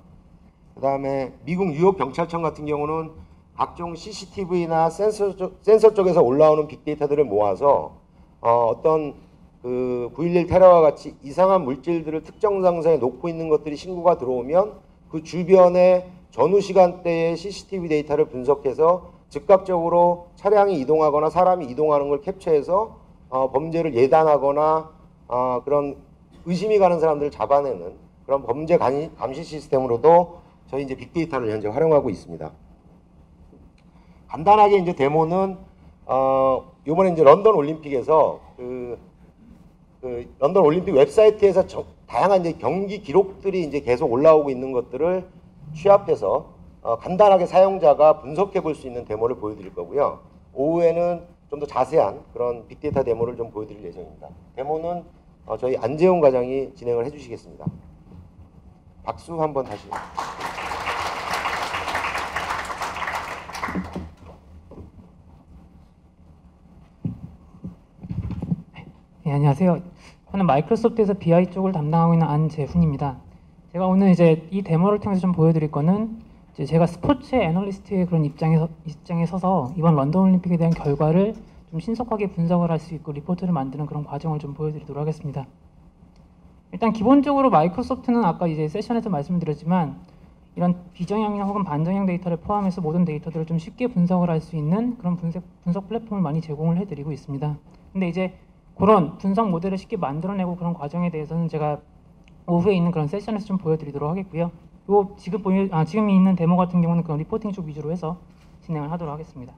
그 다음에 미국 뉴욕 경찰청 같은 경우는 각종 CCTV나 센서 쪽에서 올라오는 빅데이터들을 모아서 어떤 그 9.11 테러와 같이 이상한 물질들을 특정 장소에 놓고 있는 것들이 신고가 들어오면 그 주변의 전후 시간대의 CCTV 데이터를 분석해서 즉각적으로 차량이 이동하거나 사람이 이동하는 걸 캡처해서 범죄를 예단하거나 그런 의심이 가는 사람들을 잡아내는 그런 범죄 감시 시스템으로도 저희 이제 빅데이터를 현재 활용하고 있습니다. 간단하게 이제 데모는 이번에 이제 런던 올림픽에서 그 런던 올림픽 웹사이트에서 다양한 이제 경기 기록들이 이제 계속 올라오고 있는 것들을 취합해서 간단하게 사용자가 분석해 볼 수 있는 데모를 보여드릴 거고요. 오후에는 좀 더 자세한 그런 빅데이터 데모를 좀 보여드릴 예정입니다. 데모는 저희 안재홍 과장이 진행을 해주시겠습니다. 박수 한번 다시. 네, 안녕하세요. 저는 마이크로소프트에서 BI 쪽을 담당하고 있는 안재훈입니다. 제가 오늘 이제 이 데모를 통해서 좀 보여드릴 거는 이제 제가 스포츠 애널리스트의 그런 입장에 서서 이번 런던 올림픽에 대한 결과를 좀 신속하게 분석을 할 수 있고 리포트를 만드는 그런 과정을 좀 보여드리도록 하겠습니다. 일단 기본적으로 마이크로소프트는 아까 이제 세션에서 말씀드렸지만 이런 비정형이나 혹은 반정형 데이터를 포함해서 모든 데이터들을 좀 쉽게 분석을 할 수 있는 그런 분석 플랫폼을 많이 제공을 해드리고 있습니다. 근데 이제 그런 분석 모델을 쉽게 만들어내고 그런 과정에 대해서는 제가 오후에 있는 그런 세션에서 좀 보여드리도록 하겠고요. 요 지금 있는 데모 같은 경우는 그런 리포팅 쪽 위주로 해서 진행을 하도록 하겠습니다.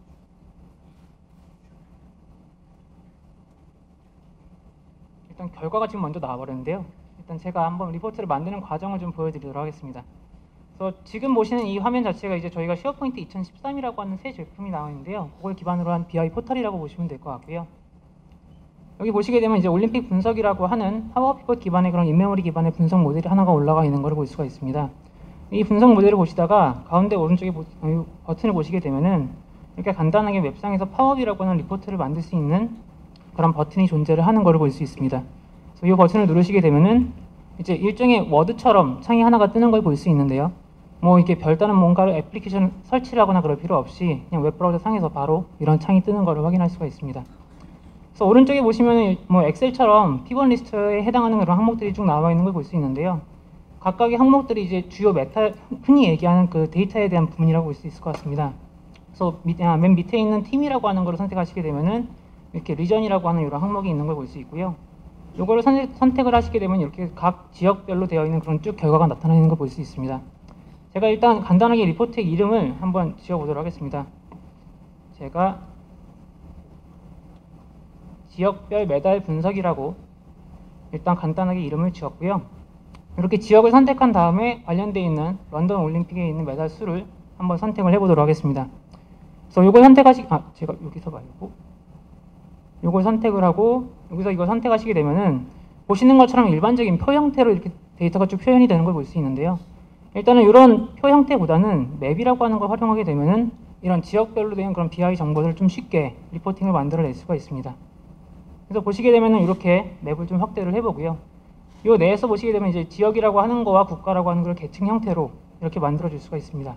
일단 결과가 지금 먼저 나와버렸는데요. 일단 제가 한번 리포트를 만드는 과정을 좀 보여드리도록 하겠습니다. 그래서 지금 보시는 이 화면 자체가 이제 저희가 쉐어포인트 2013이라고 하는 새 제품이 나와 있는데요. 그걸 기반으로 한 BI 포털이라고 보시면 될 것 같고요. 여기 보시게 되면 이제 올림픽 분석이라고 하는 파워 피벗 기반의 그런 인메모리 기반의 분석 모델이 하나가 올라가 있는 걸 볼 수가 있습니다. 이 분석 모델을 보시다가 가운데 오른쪽에 버튼을 보시게 되면은 이렇게 간단하게 웹상에서 파워비라고 하는 리포트를 만들 수 있는 그런 버튼이 존재를 하는 것을 볼 수 있습니다. 그래서 이 버튼을 누르시게 되면은 이제 일종의 워드처럼 창이 하나가 뜨는 걸 볼 수 있는데요. 뭐 이렇게 별다른 뭔가를 애플리케이션 설치를 하거나 그럴 필요 없이 그냥 웹브라우저 상에서 바로 이런 창이 뜨는 것을 확인할 수가 있습니다. 그래서 오른쪽에 보시면 뭐 엑셀처럼 피벗 리스트에 해당하는 그런 항목들이 쭉 나와 있는 걸 볼 수 있는데요. 각각의 항목들이 이제 주요 메타, 흔히 얘기하는 그 데이터에 대한 부분이라고 볼 수 있을 것 같습니다. 그래서 맨 밑에 있는 팀이라고 하는 걸 선택하시게 되면은 이렇게 리전이라고 하는 이런 항목이 있는 걸 볼 수 있고요. 요거를 선택을 하시게 되면 이렇게 각 지역별로 되어 있는 그런 쭉 결과가 나타나는 걸 볼 수 있습니다. 제가 일단 간단하게 리포트의 이름을 한번 지어보도록 하겠습니다. 제가 지역별 메달 분석이라고 일단 간단하게 이름을 지었고요. 이렇게 지역을 선택한 다음에 관련되어 있는 런던 올림픽에 있는 메달 수를 한번 선택을 해보도록 하겠습니다. 그래서 이걸 제가 여기서 말고 이걸 선택을 하고 여기서 이걸 선택하시게 되면은 보시는 것처럼 일반적인 표 형태로 이렇게 데이터가 쭉 표현이 되는 걸 볼 수 있는데요. 일단은 이런 표 형태보다는 맵이라고 하는 걸 활용하게 되면은 이런 지역별로 된 그런 BI 정보들을 좀 쉽게 리포팅을 만들어낼 수가 있습니다. 그래서 보시게 되면은 이렇게 맵을 좀 확대를 해보고요. 이 내에서 보시게 되면 이제 지역이라고 하는 거와 국가라고 하는 걸 계층 형태로 이렇게 만들어줄 수가 있습니다.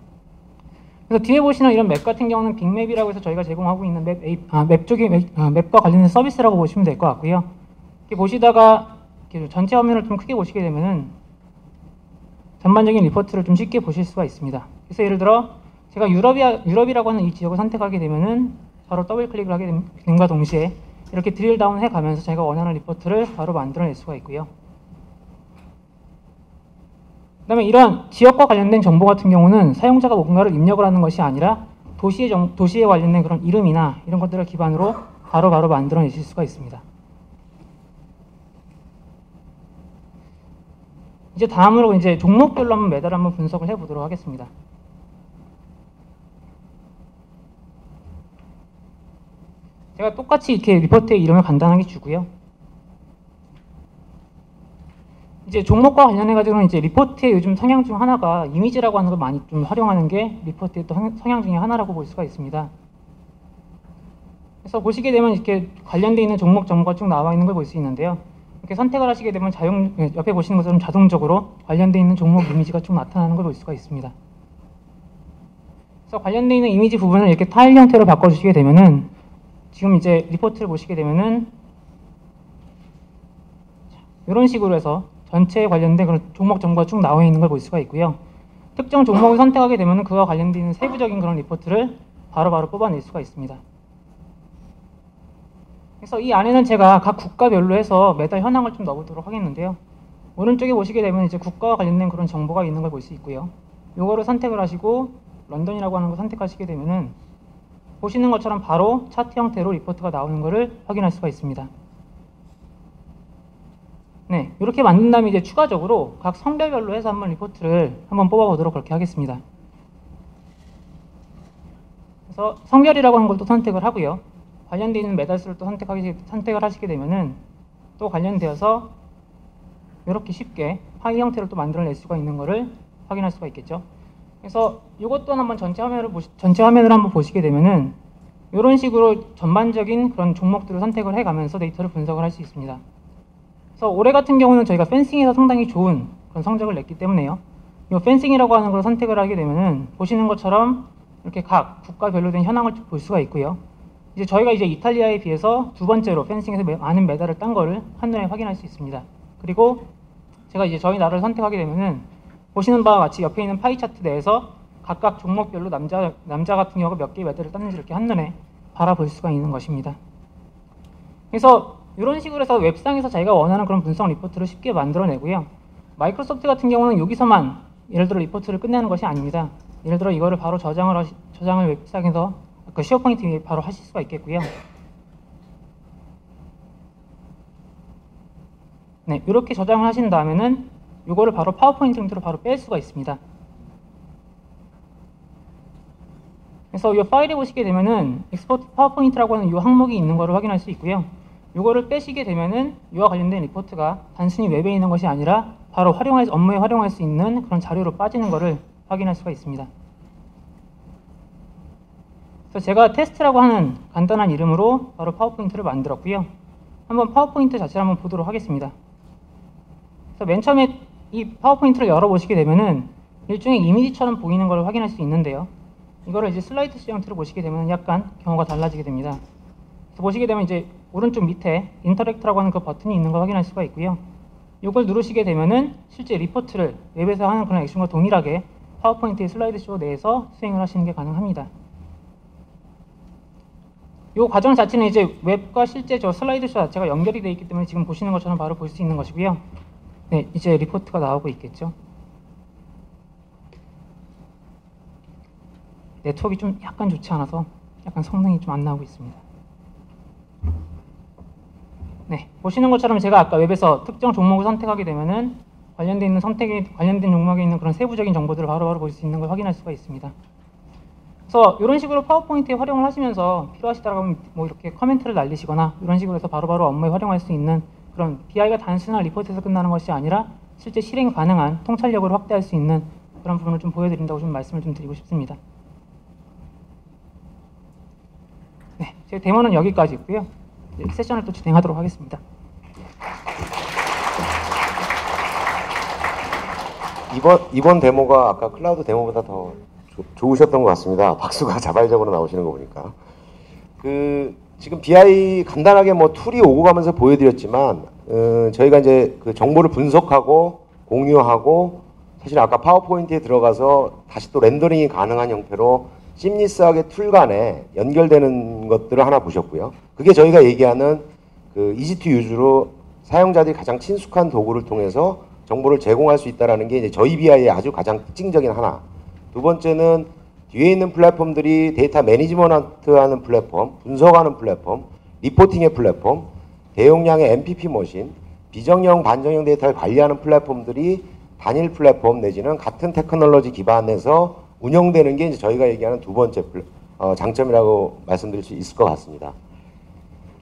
그래서 뒤에 보시는 이런 맵 같은 경우는 빅맵이라고 해서 저희가 제공하고 있는 맵과 관련된 서비스라고 보시면 될 것 같고요. 이렇게 보시다가 이렇게 전체 화면을 좀 크게 보시게 되면은 전반적인 리포트를 좀 쉽게 보실 수가 있습니다. 그래서 예를 들어 제가 유럽이라고 하는 이 지역을 선택하게 되면은 바로 더블 클릭을 하게 됨과 동시에 이렇게 드릴 다운 해 가면서 제가 원하는 리포트를 바로 만들어낼 수가 있고요. 그 다음에 이런 지역과 관련된 정보 같은 경우는 사용자가 뭔가를 입력을 하는 것이 아니라 도시에 관련된 그런 이름이나 이런 것들을 기반으로 바로 만들어내실 수가 있습니다. 이제 다음으로 이제 종목별로 한번 매달 한번 분석을 해보도록 하겠습니다. 제가 똑같이 이렇게 리포트의 이름을 간단하게 주고요. 이제 종목과 관련해가지고는 이제 리포트의 요즘 성향 중 하나가 이미지라고 하는 걸 많이 좀 활용하는 게 리포트의 또 성향 중에 하나라고 볼 수가 있습니다. 그래서 보시게 되면 이렇게 관련되어 있는 종목 정보가 쭉 나와 있는 걸 볼 수 있는데요. 이렇게 선택을 하시게 되면 옆에 보시는 것처럼 자동적으로 관련되어 있는 종목 이미지가 쭉 나타나는 걸 볼 수가 있습니다. 그래서 관련되어 있는 이미지 부분을 이렇게 타일 형태로 바꿔주시게 되면은 지금 이제 리포트를 보시게 되면은 이런 식으로 해서 전체에 관련된 그런 종목 정보가 쭉 나와 있는 걸 볼 수가 있고요. 특정 종목을 선택하게 되면 그와 관련되어 있는 세부적인 그런 리포트를 바로바로 뽑아낼 수가 있습니다. 그래서 이 안에는 제가 각 국가별로 해서 매달 현황을 좀 넣어보도록 하겠는데요. 오른쪽에 보시게 되면 이제 국가와 관련된 그런 정보가 있는 걸 볼 수 있고요. 요거를 선택을 하시고 런던이라고 하는 걸 선택하시게 되면은 보시는 것처럼 바로 차트 형태로 리포트가 나오는 것을 확인할 수가 있습니다. 네, 이렇게 만든 다음에 이제 추가적으로 각 성별별로 해서 한번 리포트를 한번 뽑아보도록 그렇게 하겠습니다. 그래서 성별이라고 하는 걸 또 선택을 하고요. 관련되어 있는 메달수를 또 선택을 하시게 되면은 또 관련되어서 이렇게 쉽게 파이 형태로 또 만들어낼 수가 있는 것을 확인할 수가 있겠죠. 그래서 이것 또한 한번 전체 화면을 한번 보시게 되면은 이런 식으로 전반적인 그런 종목들을 선택을 해가면서 데이터를 분석을 할 수 있습니다. 그래서 올해 같은 경우는 저희가 펜싱에서 상당히 좋은 그런 성적을 냈기 때문에요. 이 펜싱이라고 하는 걸 선택을 하게 되면은 보시는 것처럼 이렇게 각 국가별로 된 현황을 볼 수가 있고요. 이제 저희가 이제 이탈리아에 비해서 두 번째로 펜싱에서 많은 메달을 딴 거를 한눈에 확인할 수 있습니다. 그리고 제가 이제 저희 나라를 선택하게 되면은 보시는 바와 같이 옆에 있는 파이 차트 내에서 각각 종목별로 남자 같은 경우가 몇 개의 메달을 땄는지 이렇게 한눈에 바라볼 수가 있는 것입니다. 그래서 이런 식으로 해서 웹상에서 자기가 원하는 그런 분석 리포트를 쉽게 만들어내고요. 마이크로소프트 같은 경우는 여기서만 예를 들어 리포트를 끝내는 것이 아닙니다. 예를 들어 이거를 바로 저장을 웹상에서 그 쉐어포인트 위에 바로 하실 수가 있겠고요. 네, 이렇게 저장을 하신 다음에는 이거를 바로 파워포인트 형태로 바로 뺄 수가 있습니다. 그래서 이 파일에 보시게 되면은 엑스포트 파워포인트라고 하는 이 항목이 있는 것을 확인할 수 있고요. 이거를 빼시게 되면은 이와 관련된 리포트가 단순히 웹에 있는 것이 아니라 바로 업무에 활용할 수 있는 그런 자료로 빠지는 것을 확인할 수가 있습니다. 그래서 제가 테스트라고 하는 간단한 이름으로 바로 파워포인트를 만들었고요. 한번 파워포인트 자체를 한번 보도록 하겠습니다. 그래서 맨 처음에 이 파워포인트를 열어보시게 되면은 일종의 이미지처럼 보이는 걸 확인할 수 있는데요. 이거를 이제 슬라이드 시 형태로 보시게 되면 약간 경우가 달라지게 됩니다. 그래서 보시게 되면 이제 오른쪽 밑에 인터랙트라고 하는 그 버튼이 있는 걸 확인할 수가 있고요. 이걸 누르시게 되면은 실제 리포트를 웹에서 하는 그런 액션과 동일하게 파워포인트의 슬라이드 쇼 내에서 수행을 하시는 게 가능합니다. 이 과정 자체는 이제 웹과 실제 저 슬라이드 쇼 자체가 연결이 되어 있기 때문에 지금 보시는 것처럼 바로 볼 수 있는 것이고요. 네, 이제 리포트가 나오고 있겠죠. 네트워크가 좀 약간 좋지 않아서 약간 성능이 좀 안 나오고 있습니다. 네, 보시는 것처럼 제가 아까 웹에서 특정 종목을 선택하게 되면은 관련된 종목에 있는 그런 세부적인 정보들을 바로바로 볼 수 있는 걸 확인할 수가 있습니다. 그래서 이런 식으로 파워포인트에 활용을 하시면서 필요하시다고 하면 뭐 이렇게 커멘트를 날리시거나 이런 식으로 해서 바로바로 업무에 활용할 수 있는 그런 BI가 단순한 리포트에서 끝나는 것이 아니라 실제 실행 가능한 통찰력을 확대할 수 있는 그런 부분을 좀 보여드린다고 좀 말씀을 좀 드리고 싶습니다. 네, 제 데모는 여기까지 있고요. 세션을 또 진행하도록 하겠습니다. 이번 데모가 아까 클라우드 데모보다 더 좋으셨던 것 같습니다. 박수가 자발적으로 나오시는 거 보니까. 지금 BI 간단하게 뭐 툴이 오고 가면서 보여드렸지만, 저희가 이제 그 정보를 분석하고 공유하고, 사실 아까 파워포인트에 들어가서 다시 또 렌더링이 가능한 형태로 심리스하게 툴 간에 연결되는 것들을 하나 보셨고요. 그게 저희가 얘기하는 그 이지2 유즈로 사용자들이 가장 친숙한 도구를 통해서 정보를 제공할 수 있다는 게 이제 저희 BI의 아주 가장 특징적인 하나. 두 번째는 뒤에 있는 플랫폼들이 데이터 매니지먼트하는 플랫폼, 분석하는 플랫폼, 리포팅의 플랫폼, 대용량의 MPP 머신, 비정형, 반정형 데이터를 관리하는 플랫폼들이 단일 플랫폼 내지는 같은 테크놀로지 기반에서 운영되는 게 이제 저희가 얘기하는 두 번째 장점이라고 말씀드릴 수 있을 것 같습니다.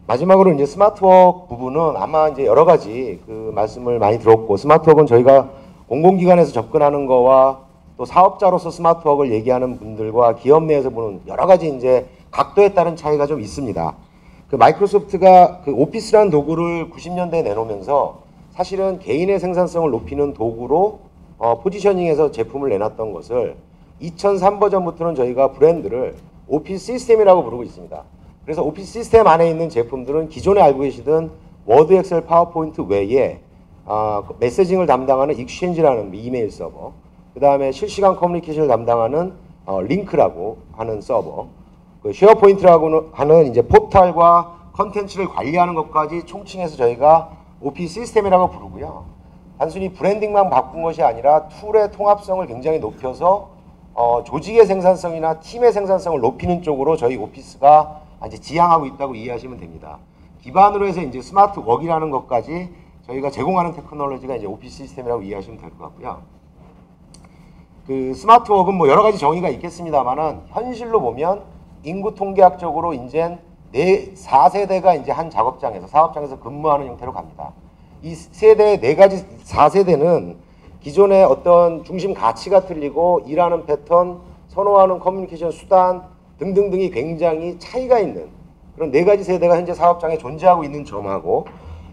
마지막으로 이제 스마트워크 부분은 아마 이제 여러 가지 그 말씀을 많이 들었고, 스마트워크는 저희가 공공기관에서 접근하는 거와 또 사업자로서 스마트워크를 얘기하는 분들과 기업 내에서 보는 여러 가지 이제 각도에 따른 차이가 좀 있습니다. 그 마이크로소프트가 그 오피스라는 도구를 90년대에 내놓으면서 사실은 개인의 생산성을 높이는 도구로 포지셔닝해서 제품을 내놨던 것을 2003 버전부터는 저희가 브랜드를 오피스 시스템이라고 부르고 있습니다. 그래서 오피스 시스템 안에 있는 제품들은 기존에 알고 계시던 워드, 엑셀, 파워포인트 외에 메시징을 담당하는 익스체인지라는 이메일 서버, 그 다음에 실시간 커뮤니케이션을 담당하는 링크라고 하는 서버, 그 쉐어포인트라고 하는 이제 포털과 컨텐츠를 관리하는 것까지 총칭해서 저희가 오피스 시스템이라고 부르고요. 단순히 브랜딩만 바꾼 것이 아니라 툴의 통합성을 굉장히 높여서 조직의 생산성이나 팀의 생산성을 높이는 쪽으로 저희 오피스가 이제 지향하고 있다고 이해하시면 됩니다. 기반으로 해서 이제 스마트 워크라는 것까지 저희가 제공하는 테크놀로지가 이제 오피스 시스템이라고 이해하시면 될 것 같고요. 그 스마트 워크는 뭐 여러 가지 정의가 있겠습니다만은 현실로 보면 인구 통계학적으로 이제 4세대가 이제 한 작업장에서 사업장에서 근무하는 형태로 갑니다. 이 세대 4가지 4세대는 기존의 어떤 중심 가치가 틀리고 일하는 패턴, 선호하는 커뮤니케이션 수단 등등등이 굉장히 차이가 있는 그런 4가지 세대가 현재 사업장에 존재하고 있는 점하고,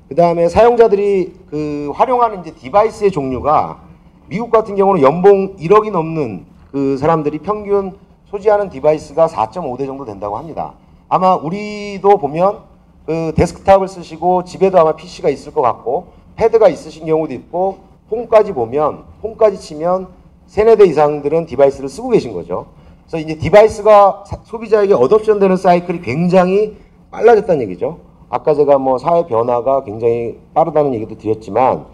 그 다음에 사용자들이 그 활용하는 이제 디바이스의 종류가 미국 같은 경우는 연봉 1억이 넘는 그 사람들이 평균 소지하는 디바이스가 4.5대 정도 된다고 합니다. 아마 우리도 보면 그 데스크탑을 쓰시고 집에도 아마 PC가 있을 것 같고 패드가 있으신 경우도 있고 폰까지 보면 폰까지 치면 3-4대 이상들은 디바이스를 쓰고 계신 거죠. 그래서 이제 디바이스가 소비자에게 어댑션 되는 사이클이 굉장히 빨라졌다는 얘기죠. 아까 제가 뭐 사회 변화가 굉장히 빠르다는 얘기도 드렸지만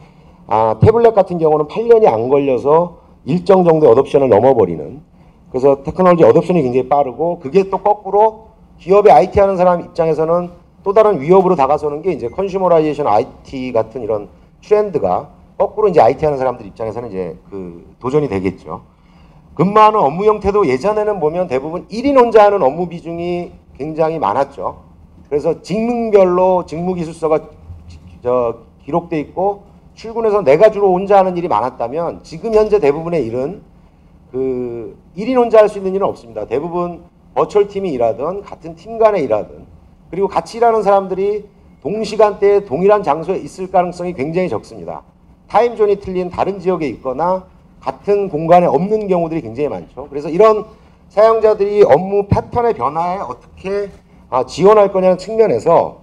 태블릿 같은 경우는 8년이 안 걸려서 일정 정도의 어댑션을 넘어버리는, 그래서 테크놀로지 어댑션이 굉장히 빠르고 그게 또 거꾸로 기업의 IT 하는 사람 입장에서는 또 다른 위협으로 다가서는 게 이제 컨슈머라이제이션 IT 같은 이런 트렌드가 거꾸로 이제 IT 하는 사람들 입장에서는 이제 그 도전이 되겠죠. 근무하는 업무 형태도 예전에는 보면 대부분 1인 혼자 하는 업무 비중이 굉장히 많았죠. 그래서 직능별로 직무기술서가 기록돼 있고 출근해서 내가 주로 혼자 하는 일이 많았다면 지금 현재 대부분의 일은 그 1인 혼자 할 수 있는 일은 없습니다. 대부분 버추얼 팀이 일하든 같은 팀 간에 일하든 그리고 같이 일하는 사람들이 동시간대에 동일한 장소에 있을 가능성이 굉장히 적습니다. 타임존이 틀린 다른 지역에 있거나 같은 공간에 없는 경우들이 굉장히 많죠. 그래서 이런 사용자들이 업무 패턴의 변화에 어떻게 지원할 거냐는 측면에서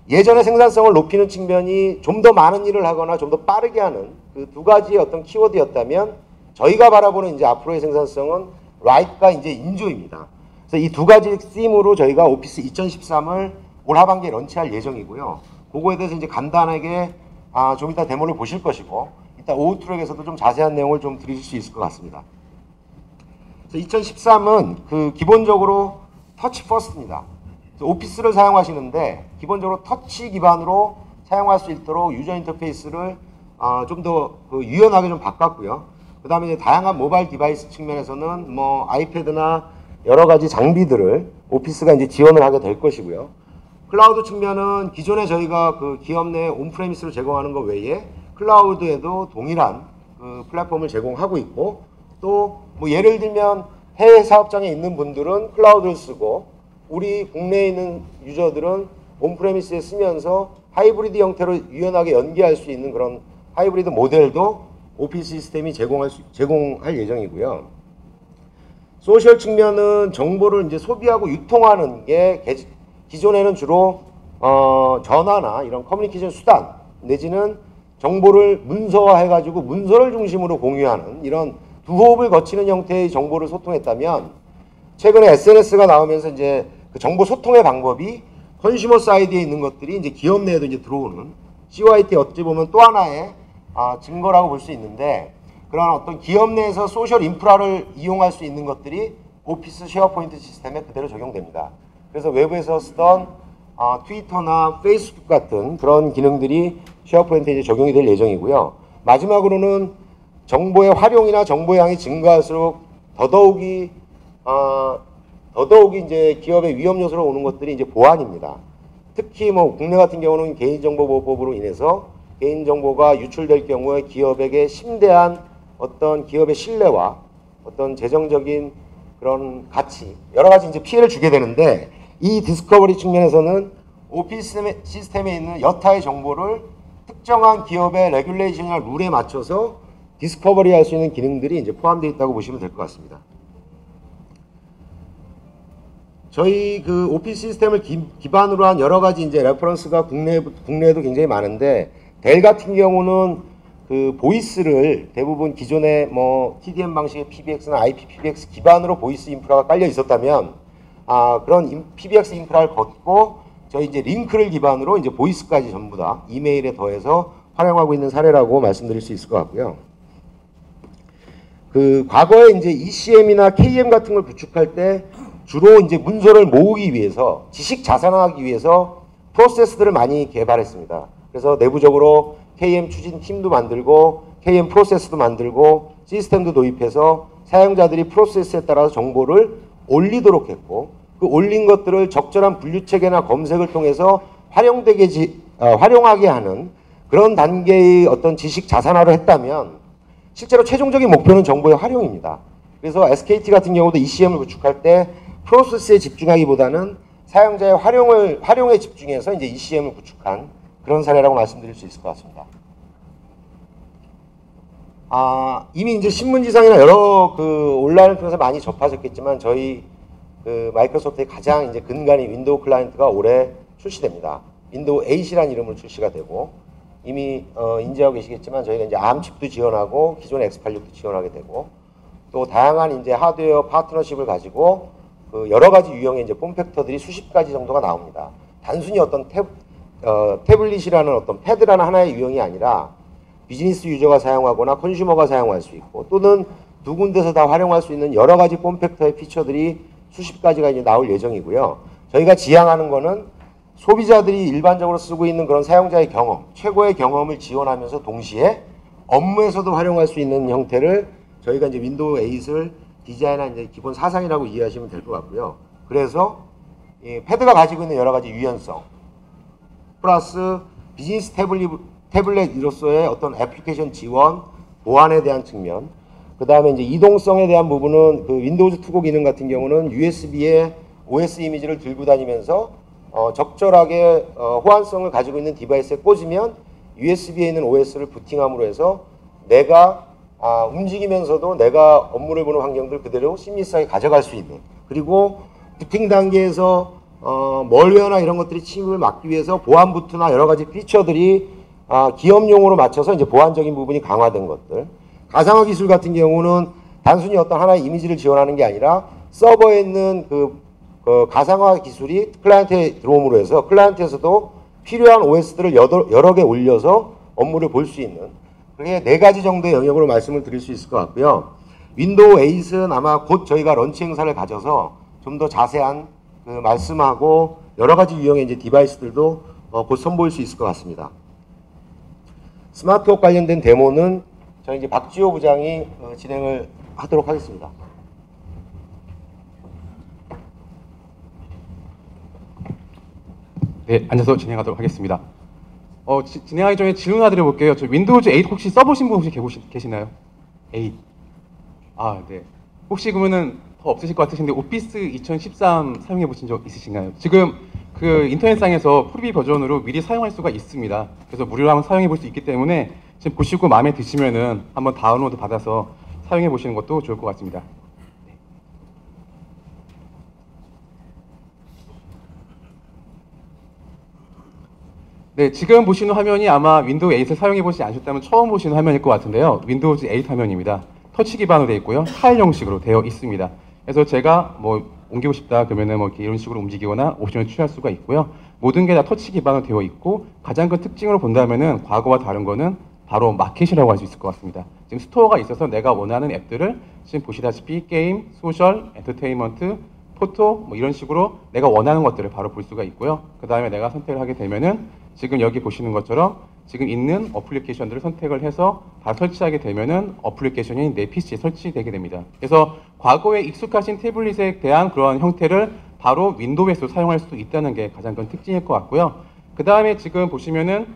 예전의 생산성을 높이는 측면이 좀 더 많은 일을 하거나 좀 더 빠르게 하는 그 두 가지의 어떤 키워드였다면 저희가 바라보는 이제 앞으로의 생산성은 right과 이제 인조입니다. 그래서 이 두 가지 팀으로 저희가 오피스 2013을 올 하반기에 런치할 예정이고요. 그거에 대해서 이제 간단하게 좀 이따 데모를 보실 것이고 이따 오후 트랙에서도 좀 자세한 내용을 좀 드릴 수 있을 것 같습니다. 2013은 그 기본적으로 터치 퍼스트입니다. 오피스를 사용하시는데 기본적으로 터치 기반으로 사용할 수 있도록 유저 인터페이스를 좀 더 유연하게 좀 바꿨고요. 그 다음에 이제 다양한 모바일 디바이스 측면에서는 뭐 아이패드나 여러 가지 장비들을 오피스가 이제 지원을 하게 될 것이고요. 클라우드 측면은 기존에 저희가 그 기업 내 온프레미스를 제공하는 것 외에 클라우드에도 동일한 그 플랫폼을 제공하고 있고 또 뭐 예를 들면 해외 사업장에 있는 분들은 클라우드를 쓰고 우리 국내에 있는 유저들은 온프레미스에 쓰면서 하이브리드 형태로 유연하게 연계할 수 있는 그런 하이브리드 모델도 오피스 시스템이 제공할 예정이고요. 소셜 측면은 정보를 이제 소비하고 유통하는 게 기존에는 주로 전화나 이런 커뮤니케이션 수단 내지는 정보를 문서화해가지고 문서를 중심으로 공유하는 이런 두 호흡을 거치는 형태의 정보를 소통했다면 최근에 SNS가 나오면서 이제 그 정보 소통의 방법이 컨슈머 사이드에 있는 것들이 이제 기업 내에도 이제 들어오는 CYT 어찌 보면 또 하나의 증거라고 볼 수 있는데 그런 어떤 기업 내에서 소셜 인프라를 이용할 수 있는 것들이 오피스 쉐어포인트 시스템에 그대로 적용됩니다. 그래서 외부에서 쓰던 트위터나 페이스북 같은 그런 기능들이 쉐어포인트에 이제 적용이 될 예정이고요. 마지막으로는 정보의 활용이나 정보의 양이 증가할수록 더더욱이 이제 기업의 위험 요소로 오는 것들이 이제 보안입니다. 특히 뭐 국내 같은 경우는 개인정보보호법으로 인해서 개인정보가 유출될 경우에 기업에게 심대한 어떤 기업의 신뢰와 어떤 재정적인 그런 가치, 여러 가지 이제 피해를 주게 되는데 이 디스커버리 측면에서는 오피스 시스템에 있는 여타의 정보를 특정한 기업의 레귤레이션이나 룰에 맞춰서 디스커버리 할 수 있는 기능들이 이제 포함되어 있다고 보시면 될 것 같습니다. 저희 그 오피스 시스템을 기반으로 한 여러 가지 이제 레퍼런스가 국내에도 굉장히 많은데 델 같은 경우는 그 보이스를 대부분 기존의 뭐 TDM 방식의 PBX나 IPPBX 기반으로 보이스 인프라가 깔려 있었다면 그런 PBX 인프라를 걷고 저희 이제 링크를 기반으로 이제 보이스까지 전부 다 이메일에 더해서 활용하고 있는 사례라고 말씀드릴 수 있을 것 같고요. 그 과거에 이제 ECM이나 KM 같은 걸 구축할 때 주로 이제 문서를 모으기 위해서 지식 자산화하기 위해서 프로세스들을 많이 개발했습니다. 그래서 내부적으로 KM 추진 팀도 만들고 KM 프로세스도 만들고 시스템도 도입해서 사용자들이 프로세스에 따라서 정보를 올리도록 했고 그 올린 것들을 적절한 분류 체계나 검색을 통해서 활용하게 하는 그런 단계의 어떤 지식 자산화를 했다면 실제로 최종적인 목표는 정보의 활용입니다. 그래서 SKT 같은 경우도 ECM을 구축할 때 프로세스에 집중하기보다는 사용자의 활용에 집중해서 이제 ECM을 구축한 그런 사례라고 말씀드릴 수 있을 것 같습니다. 이미 이제 신문지상이나 여러 그 온라인을 통해서 많이 접하셨겠지만 저희 그 마이크로소프트의 가장 이제 근간인 윈도우 클라이언트가 올해 출시됩니다. 윈도우 8이라는 이름으로 출시가 되고 이미 인지하고 계시겠지만 저희가 이제 ARM 칩도 지원하고 기존의 X86도 지원하게 되고 또 다양한 이제 하드웨어 파트너십을 가지고 그 여러 가지 유형의 이제 폼팩터들이 수십 가지 정도가 나옵니다. 단순히 어떤 태블릿이라는 어떤 패드라는 하나의 유형이 아니라 비즈니스 유저가 사용하거나 컨슈머가 사용할 수 있고 또는 두 군데서 다 활용할 수 있는 여러 가지 폼팩터의 피처들이 수십 가지가 이제 나올 예정이고요. 저희가 지향하는 거는 소비자들이 일반적으로 쓰고 있는 그런 사용자의 경험, 최고의 경험을 지원하면서 동시에 업무에서도 활용할 수 있는 형태를 저희가 이제 윈도우 8을 디자인한 이제 기본 사상이라고 이해하시면 될 것 같고요. 그래서 이 패드가 가지고 있는 여러 가지 유연성 플러스 비즈니스 태블릿으로서의 어떤 애플리케이션 지원, 보안에 대한 측면, 그 다음에 이제 이동성에 대한 부분은 그 윈도우즈 투고 기능 같은 경우는 USB에 OS 이미지를 들고 다니면서 적절하게 호환성을 가지고 있는 디바이스에 꽂으면 USB에 있는 OS를 부팅함으로 해서 내가 움직이면서도 내가 업무를 보는 환경들 그대로 심리스하게 가져갈 수 있는, 그리고 부팅 단계에서 멀웨어나 이런 것들이 침입을 막기 위해서 보안 부트나 여러 가지 피처들이 기업용으로 맞춰서 이제 보안적인 부분이 강화된 것들. 가상화 기술 같은 경우는 단순히 어떤 하나의 이미지를 지원하는 게 아니라 서버에 있는 그 가상화 기술이 클라이언트에 들어옴으로 해서 클라이언트에서도 필요한 OS들을 여러 개 올려서 업무를 볼 수 있는, 그게 4가지 정도의 영역으로 말씀을 드릴 수 있을 것 같고요. 윈도우 8은 아마 곧 저희가 런치 행사를 가져서 좀 더 자세한 그 말씀하고 여러 가지 유형의 이제 디바이스들도 곧 선보일 수 있을 것 같습니다. 스마트워크 관련된 데모는 저희 이제 박지호 부장이 진행을 하도록 하겠습니다. 네, 앉아서 진행하도록 하겠습니다. 진행하기 전에 질문 하나 드려볼게요. 저 윈도우즈 8 혹시 써보신 분 혹시 계시나요? 8. 네. 혹시 그러면은 더 없으실 것 같으신데 오피스 2013 사용해 보신 적 있으신가요? 지금 그 인터넷상에서 프리뷰 버전으로 미리 사용할 수가 있습니다. 그래서 무료로 한번 사용해 볼 수 있기 때문에 지금 보시고 마음에 드시면은 한번 다운로드 받아서 사용해 보시는 것도 좋을 것 같습니다. 네, 지금 보시는 화면이 아마 윈도우 8을 사용해 보시지 않으셨다면 처음 보시는 화면일 것 같은데요. 윈도우즈 8 화면입니다. 터치 기반으로 되어 있고요. 타일 형식으로 되어 있습니다. 그래서 제가 뭐 옮기고 싶다 그러면은 뭐 이런 식으로 움직이거나 옵션을 취할 수가 있고요. 모든 게 다 터치 기반으로 되어 있고 가장 큰 특징으로 본다면은 과거와 다른 거는 바로 마켓이라고 할 수 있을 것 같습니다. 지금 스토어가 있어서 내가 원하는 앱들을 지금 보시다시피 게임, 소셜, 엔터테인먼트, 포토 뭐 이런 식으로 내가 원하는 것들을 바로 볼 수가 있고요. 그 다음에 내가 선택을 하게 되면은 지금 여기 보시는 것처럼 지금 있는 어플리케이션들을 선택을 해서 다 설치하게 되면은 어플리케이션이 내 PC에 설치되게 됩니다. 그래서 과거에 익숙하신 태블릿에 대한 그런 형태를 바로 윈도우에서 사용할 수 있다는 게 가장 큰 특징일 것 같고요. 그 다음에 지금 보시면은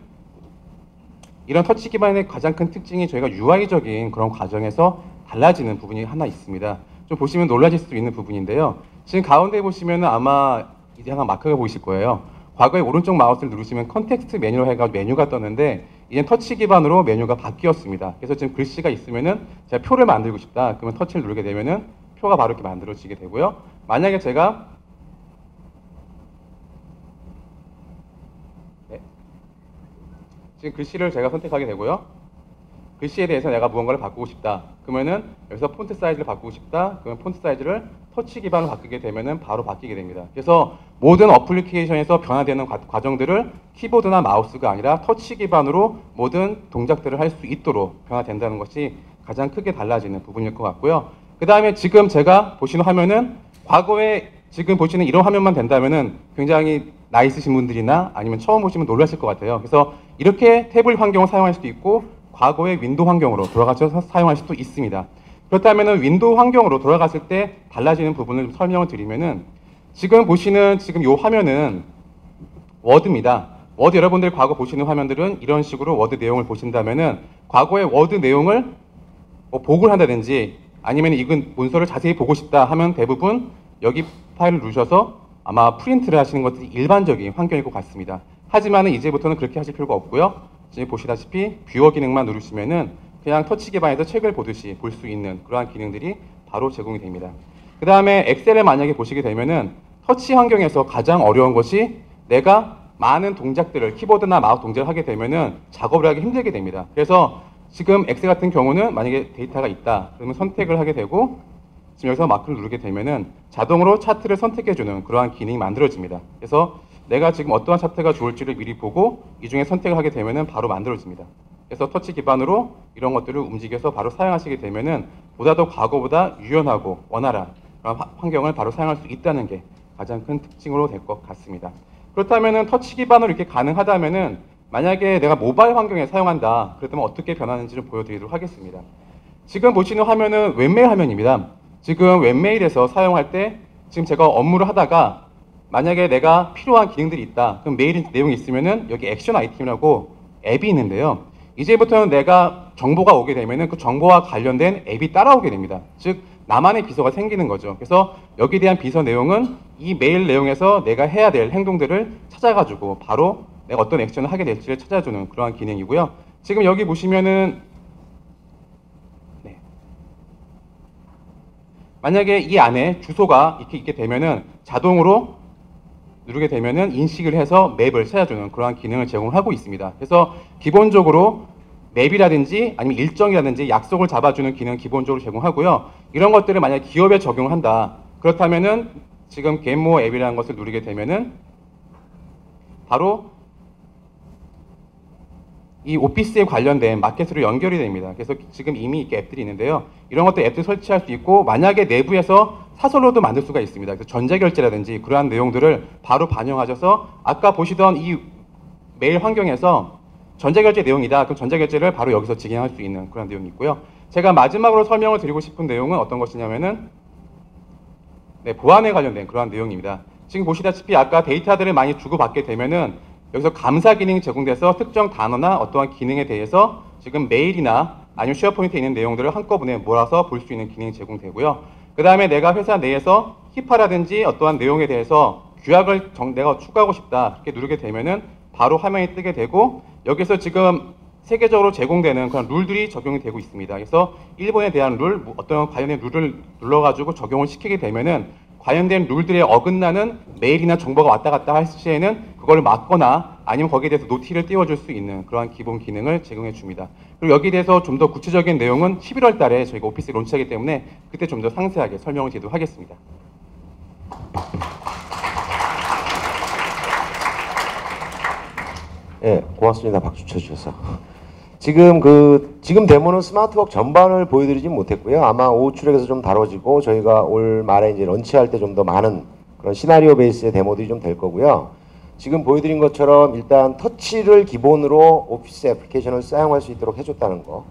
이런 터치 기반의 가장 큰 특징이 저희가 UI적인 그런 과정에서 달라지는 부분이 하나 있습니다. 좀 보시면 놀라실 수 있는 부분인데요. 지금 가운데 보시면은 아마 이제 하나 마크가 보이실 거예요. 과거에 오른쪽 마우스를 누르시면 컨텍스트 메뉴로 해가지고 메뉴가 떴는데 이제 터치 기반으로 메뉴가 바뀌었습니다. 그래서 지금 글씨가 있으면은 제가 표를 만들고 싶다 그러면 터치를 누르게 되면은 표가 바로 이렇게 만들어지게 되고요. 만약에 제가 지금 글씨를 제가 선택하게 되고요. 글씨에 대해서 내가 무언가를 바꾸고 싶다. 그러면은 여기서 폰트 사이즈를 바꾸고 싶다. 그러면 폰트 사이즈를 터치 기반으로 바꾸게 되면은 바로 바뀌게 됩니다. 그래서 모든 어플리케이션에서 변화되는 과정들을 키보드나 마우스가 아니라 터치 기반으로 모든 동작들을 할 수 있도록 변화된다는 것이 가장 크게 달라지는 부분일 것 같고요. 그 다음에 지금 제가 보시는 화면은 과거에 지금 보시는 이런 화면만 된다면은 굉장히 나이 있으신 분들이나 아니면 처음 보시면 놀라실 것 같아요. 그래서 이렇게 태블릿 환경을 사용할 수도 있고 과거의 윈도우 환경으로 돌아가셔서 사용할 수도 있습니다. 그렇다면 윈도우 환경으로 돌아갔을 때 달라지는 부분을 좀 설명을 드리면은 지금 보시는 지금 이 화면은 워드입니다. 워드 여러분들 과거 보시는 화면들은 이런 식으로 워드 내용을 보신다면은 과거의 워드 내용을 뭐 복을 한다든지 아니면 이건 문서를 자세히 보고 싶다 하면 대부분 여기 파일을 누르셔서 아마 프린트를 하시는 것들이 일반적인 환경일 것 같습니다. 하지만 이제부터는 그렇게 하실 필요가 없고요. 지금 보시다시피 뷰어 기능만 누르시면은 그냥 터치 기반에서 책을 보듯이 볼 수 있는 그러한 기능들이 바로 제공이 됩니다. 그 다음에 엑셀을 만약에 보시게 되면은 터치 환경에서 가장 어려운 것이 내가 많은 동작들을 키보드나 마우스 동작을 하게 되면은 작업을 하기 힘들게 됩니다. 그래서 지금 엑셀 같은 경우는 만약에 데이터가 있다 그러면 선택을 하게 되고 지금 여기서 마크를 누르게 되면은 자동으로 차트를 선택해주는 그러한 기능이 만들어집니다. 그래서 내가 지금 어떠한 차트가 좋을지를 미리 보고 이 중에 선택을 하게 되면은 바로 만들어집니다. 그래서 터치 기반으로 이런 것들을 움직여서 바로 사용하시게 되면은 보다 더 과거보다 유연하고 원활한 그런 환경을 바로 사용할 수 있다는 게 가장 큰 특징으로 될 것 같습니다. 그렇다면은 터치 기반으로 이렇게 가능하다면은 만약에 내가 모바일 환경에 사용한다. 그렇다면 어떻게 변하는지를 보여드리도록 하겠습니다. 지금 보시는 화면은 웹메일 화면입니다. 지금 웹메일에서 사용할 때 지금 제가 업무를 하다가 만약에 내가 필요한 기능들이 있다. 그럼 메일 내용이 있으면은 여기 액션 아이템이라고 앱이 있는데요. 이제부터는 내가 정보가 오게 되면은 그 정보와 관련된 앱이 따라오게 됩니다. 즉 나만의 비서가 생기는 거죠. 그래서 여기에 대한 비서 내용은 이 메일 내용에서 내가 해야 될 행동들을 찾아가지고 바로 내가 어떤 액션을 하게 될지를 찾아주는 그러한 기능이고요. 지금 여기 보시면은 만약에 이 안에 주소가 이렇게 있게 되면은 자동으로 누르게 되면은 인식을 해서 맵을 찾아주는 그러한 기능을 제공하고 있습니다. 그래서 기본적으로 맵이라든지 아니면 일정이라든지 약속을 잡아주는 기능 기본적으로 제공하고요. 이런 것들을 만약 기업에 적용을 한다. 그렇다면은 지금 겟모어 앱이라는 것을 누르게 되면은 바로 이 오피스에 관련된 마켓으로 연결이 됩니다. 그래서 지금 이미 이렇게 앱들이 있는데요. 이런 것들 앱들 설치할 수 있고 만약에 내부에서 사설로도 만들 수가 있습니다. 그래서 전자결제라든지 그러한 내용들을 바로 반영하셔서 아까 보시던 이 메일 환경에서 전자결제 내용이다. 그럼 전자결제를 바로 여기서 진행할 수 있는 그런 내용이 있고요. 제가 마지막으로 설명을 드리고 싶은 내용은 어떤 것이냐면은 보안에 관련된 그러한 내용입니다. 지금 보시다시피 아까 데이터들을 많이 주고받게 되면은 여기서 감사 기능이 제공돼서 특정 단어나 어떠한 기능에 대해서 지금 메일이나 아니면 쉐어포인트에 있는 내용들을 한꺼번에 몰아서 볼 수 있는 기능이 제공되고요. 그 다음에 내가 회사 내에서 히파라든지 어떠한 내용에 대해서 규약을 내가 추가하고 싶다 이렇게 누르게 되면은 바로 화면이 뜨게 되고 여기서 지금 세계적으로 제공되는 그런 룰들이 적용이 되고 있습니다. 그래서 일본에 대한 룰, 어떤 관련된 룰을 눌러가지고 적용을 시키게 되면은 관련된 룰들에 어긋나는 메일이나 정보가 왔다 갔다 할 시에는 그걸 막거나 아니면 거기에 대해서 노티를 띄워줄 수 있는 그러한 기본 기능을 제공해 줍니다. 그리고 여기에 대해서 좀 더 구체적인 내용은 11월 달에 저희가 오피스 론치하기 때문에 그때 좀 더 상세하게 설명을 드리도록 하겠습니다. 네, 고맙습니다. 박수 쳐주셔서. 지금 데모는 스마트워크 전반을 보여드리진 못했고요. 아마 오후 출액에서 좀 다뤄지고 저희가 올 말에 이제 런치할 때 좀 더 많은 그런 시나리오 베이스의 데모들이 좀 될 거고요. 지금 보여드린 것처럼 일단 터치를 기본으로 오피스 애플리케이션을 사용할 수 있도록 해줬다는 거.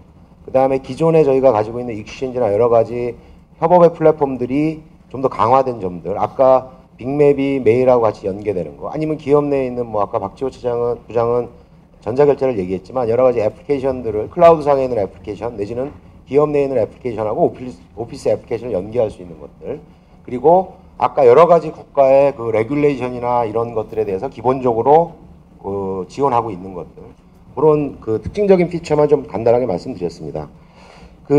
그 다음에 기존에 저희가 가지고 있는 익스체인지나 여러 가지 협업의 플랫폼들이 좀 더 강화된 점들. 아까 빅맵이 메일하고 같이 연계되는 거. 아니면 기업 내에 있는 뭐 아까 박지호 부장은 전자결제를 얘기했지만 여러 가지 애플리케이션들을 클라우드상에 있는 애플리케이션 내지는 기업 내에 있는 애플리케이션하고 오피스 애플리케이션을 연계할 수 있는 것들. 그리고 아까 여러 가지 국가의 그 레귤레이션이나 이런 것들에 대해서 기본적으로 지원하고 있는 것들. 그런 그 특징적인 피처만 좀 간단하게 말씀드렸습니다.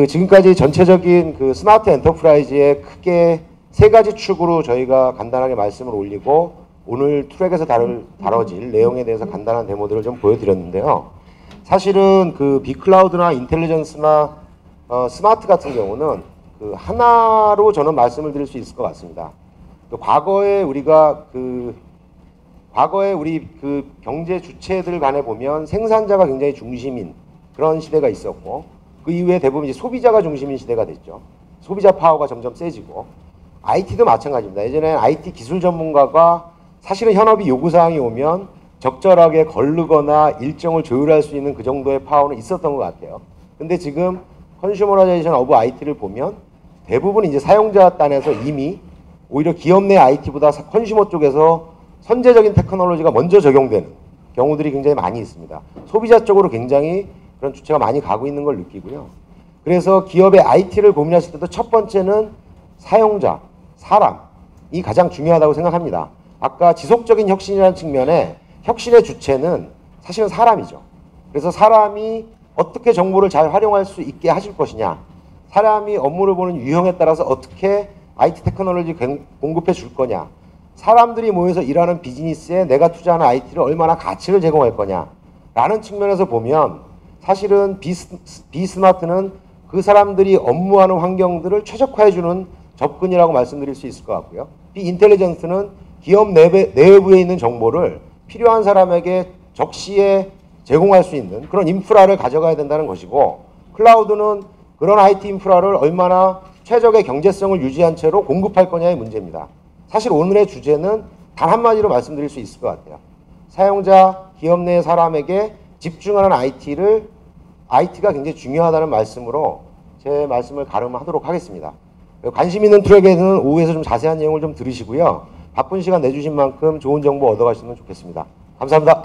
지금까지 전체적인 그 스마트 엔터프라이즈의 크게 세 가지 축으로 저희가 간단하게 말씀을 올리고 오늘 트랙에서 다뤄질 내용에 대해서 간단한 데모들을 좀 보여드렸는데요. 사실은 그 빅클라우드나 인텔리전스나 스마트 같은 경우는 그 하나로 저는 말씀을 드릴 수 있을 것 같습니다. 과거에 우리 그 경제 주체들 간에 보면 생산자가 굉장히 중심인 그런 시대가 있었고 그 이후에 대부분 이제 소비자가 중심인 시대가 됐죠. 소비자 파워가 점점 세지고 IT도 마찬가지입니다. 예전에는 IT 기술 전문가가 사실은 현업이 요구사항이 오면 적절하게 거르거나 일정을 조율할 수 있는 그 정도의 파워는 있었던 것 같아요. 근데 지금 컨슈머라이제이션 오브 IT를 보면 대부분 이제 사용자 단에서 이미 오히려 기업 내 IT보다 컨슈머 쪽에서 선제적인 테크놀로지가 먼저 적용되는 경우들이 굉장히 많이 있습니다. 소비자 쪽으로 굉장히 그런 주체가 많이 가고 있는 걸 느끼고요. 그래서 기업의 IT를 고민하실 때도 첫 번째는 사용자, 사람이 가장 중요하다고 생각합니다. 아까 지속적인 혁신이라는 측면에 혁신의 주체는 사실은 사람이죠. 그래서 사람이 어떻게 정보를 잘 활용할 수 있게 하실 것이냐, 사람이 업무를 보는 유형에 따라서 어떻게 IT 테크놀로지 공급해 줄 거냐, 사람들이 모여서 일하는 비즈니스에 내가 투자하는 IT를 얼마나 가치를 제공할 거냐 라는 측면에서 보면 사실은 비스마트는 그 사람들이 업무하는 환경들을 최적화해주는 접근이라고 말씀드릴 수 있을 것 같고요. 비인텔리전스는 기업 내부에 있는 정보를 필요한 사람에게 적시에 제공할 수 있는 그런 인프라를 가져가야 된다는 것이고, 클라우드는 그런 IT 인프라를 얼마나 최적의 경제성을 유지한 채로 공급할 거냐의 문제입니다. 사실 오늘의 주제는 단 한마디로 말씀드릴 수 있을 것 같아요. 사용자, 기업 내 사람에게 집중하는 IT가 굉장히 중요하다는 말씀으로 제 말씀을 가름하도록 하겠습니다. 관심 있는 트랙에는 오후에서 좀 자세한 내용을 좀 들으시고요. 바쁜 시간 내주신 만큼 좋은 정보 얻어가시면 좋겠습니다. 감사합니다.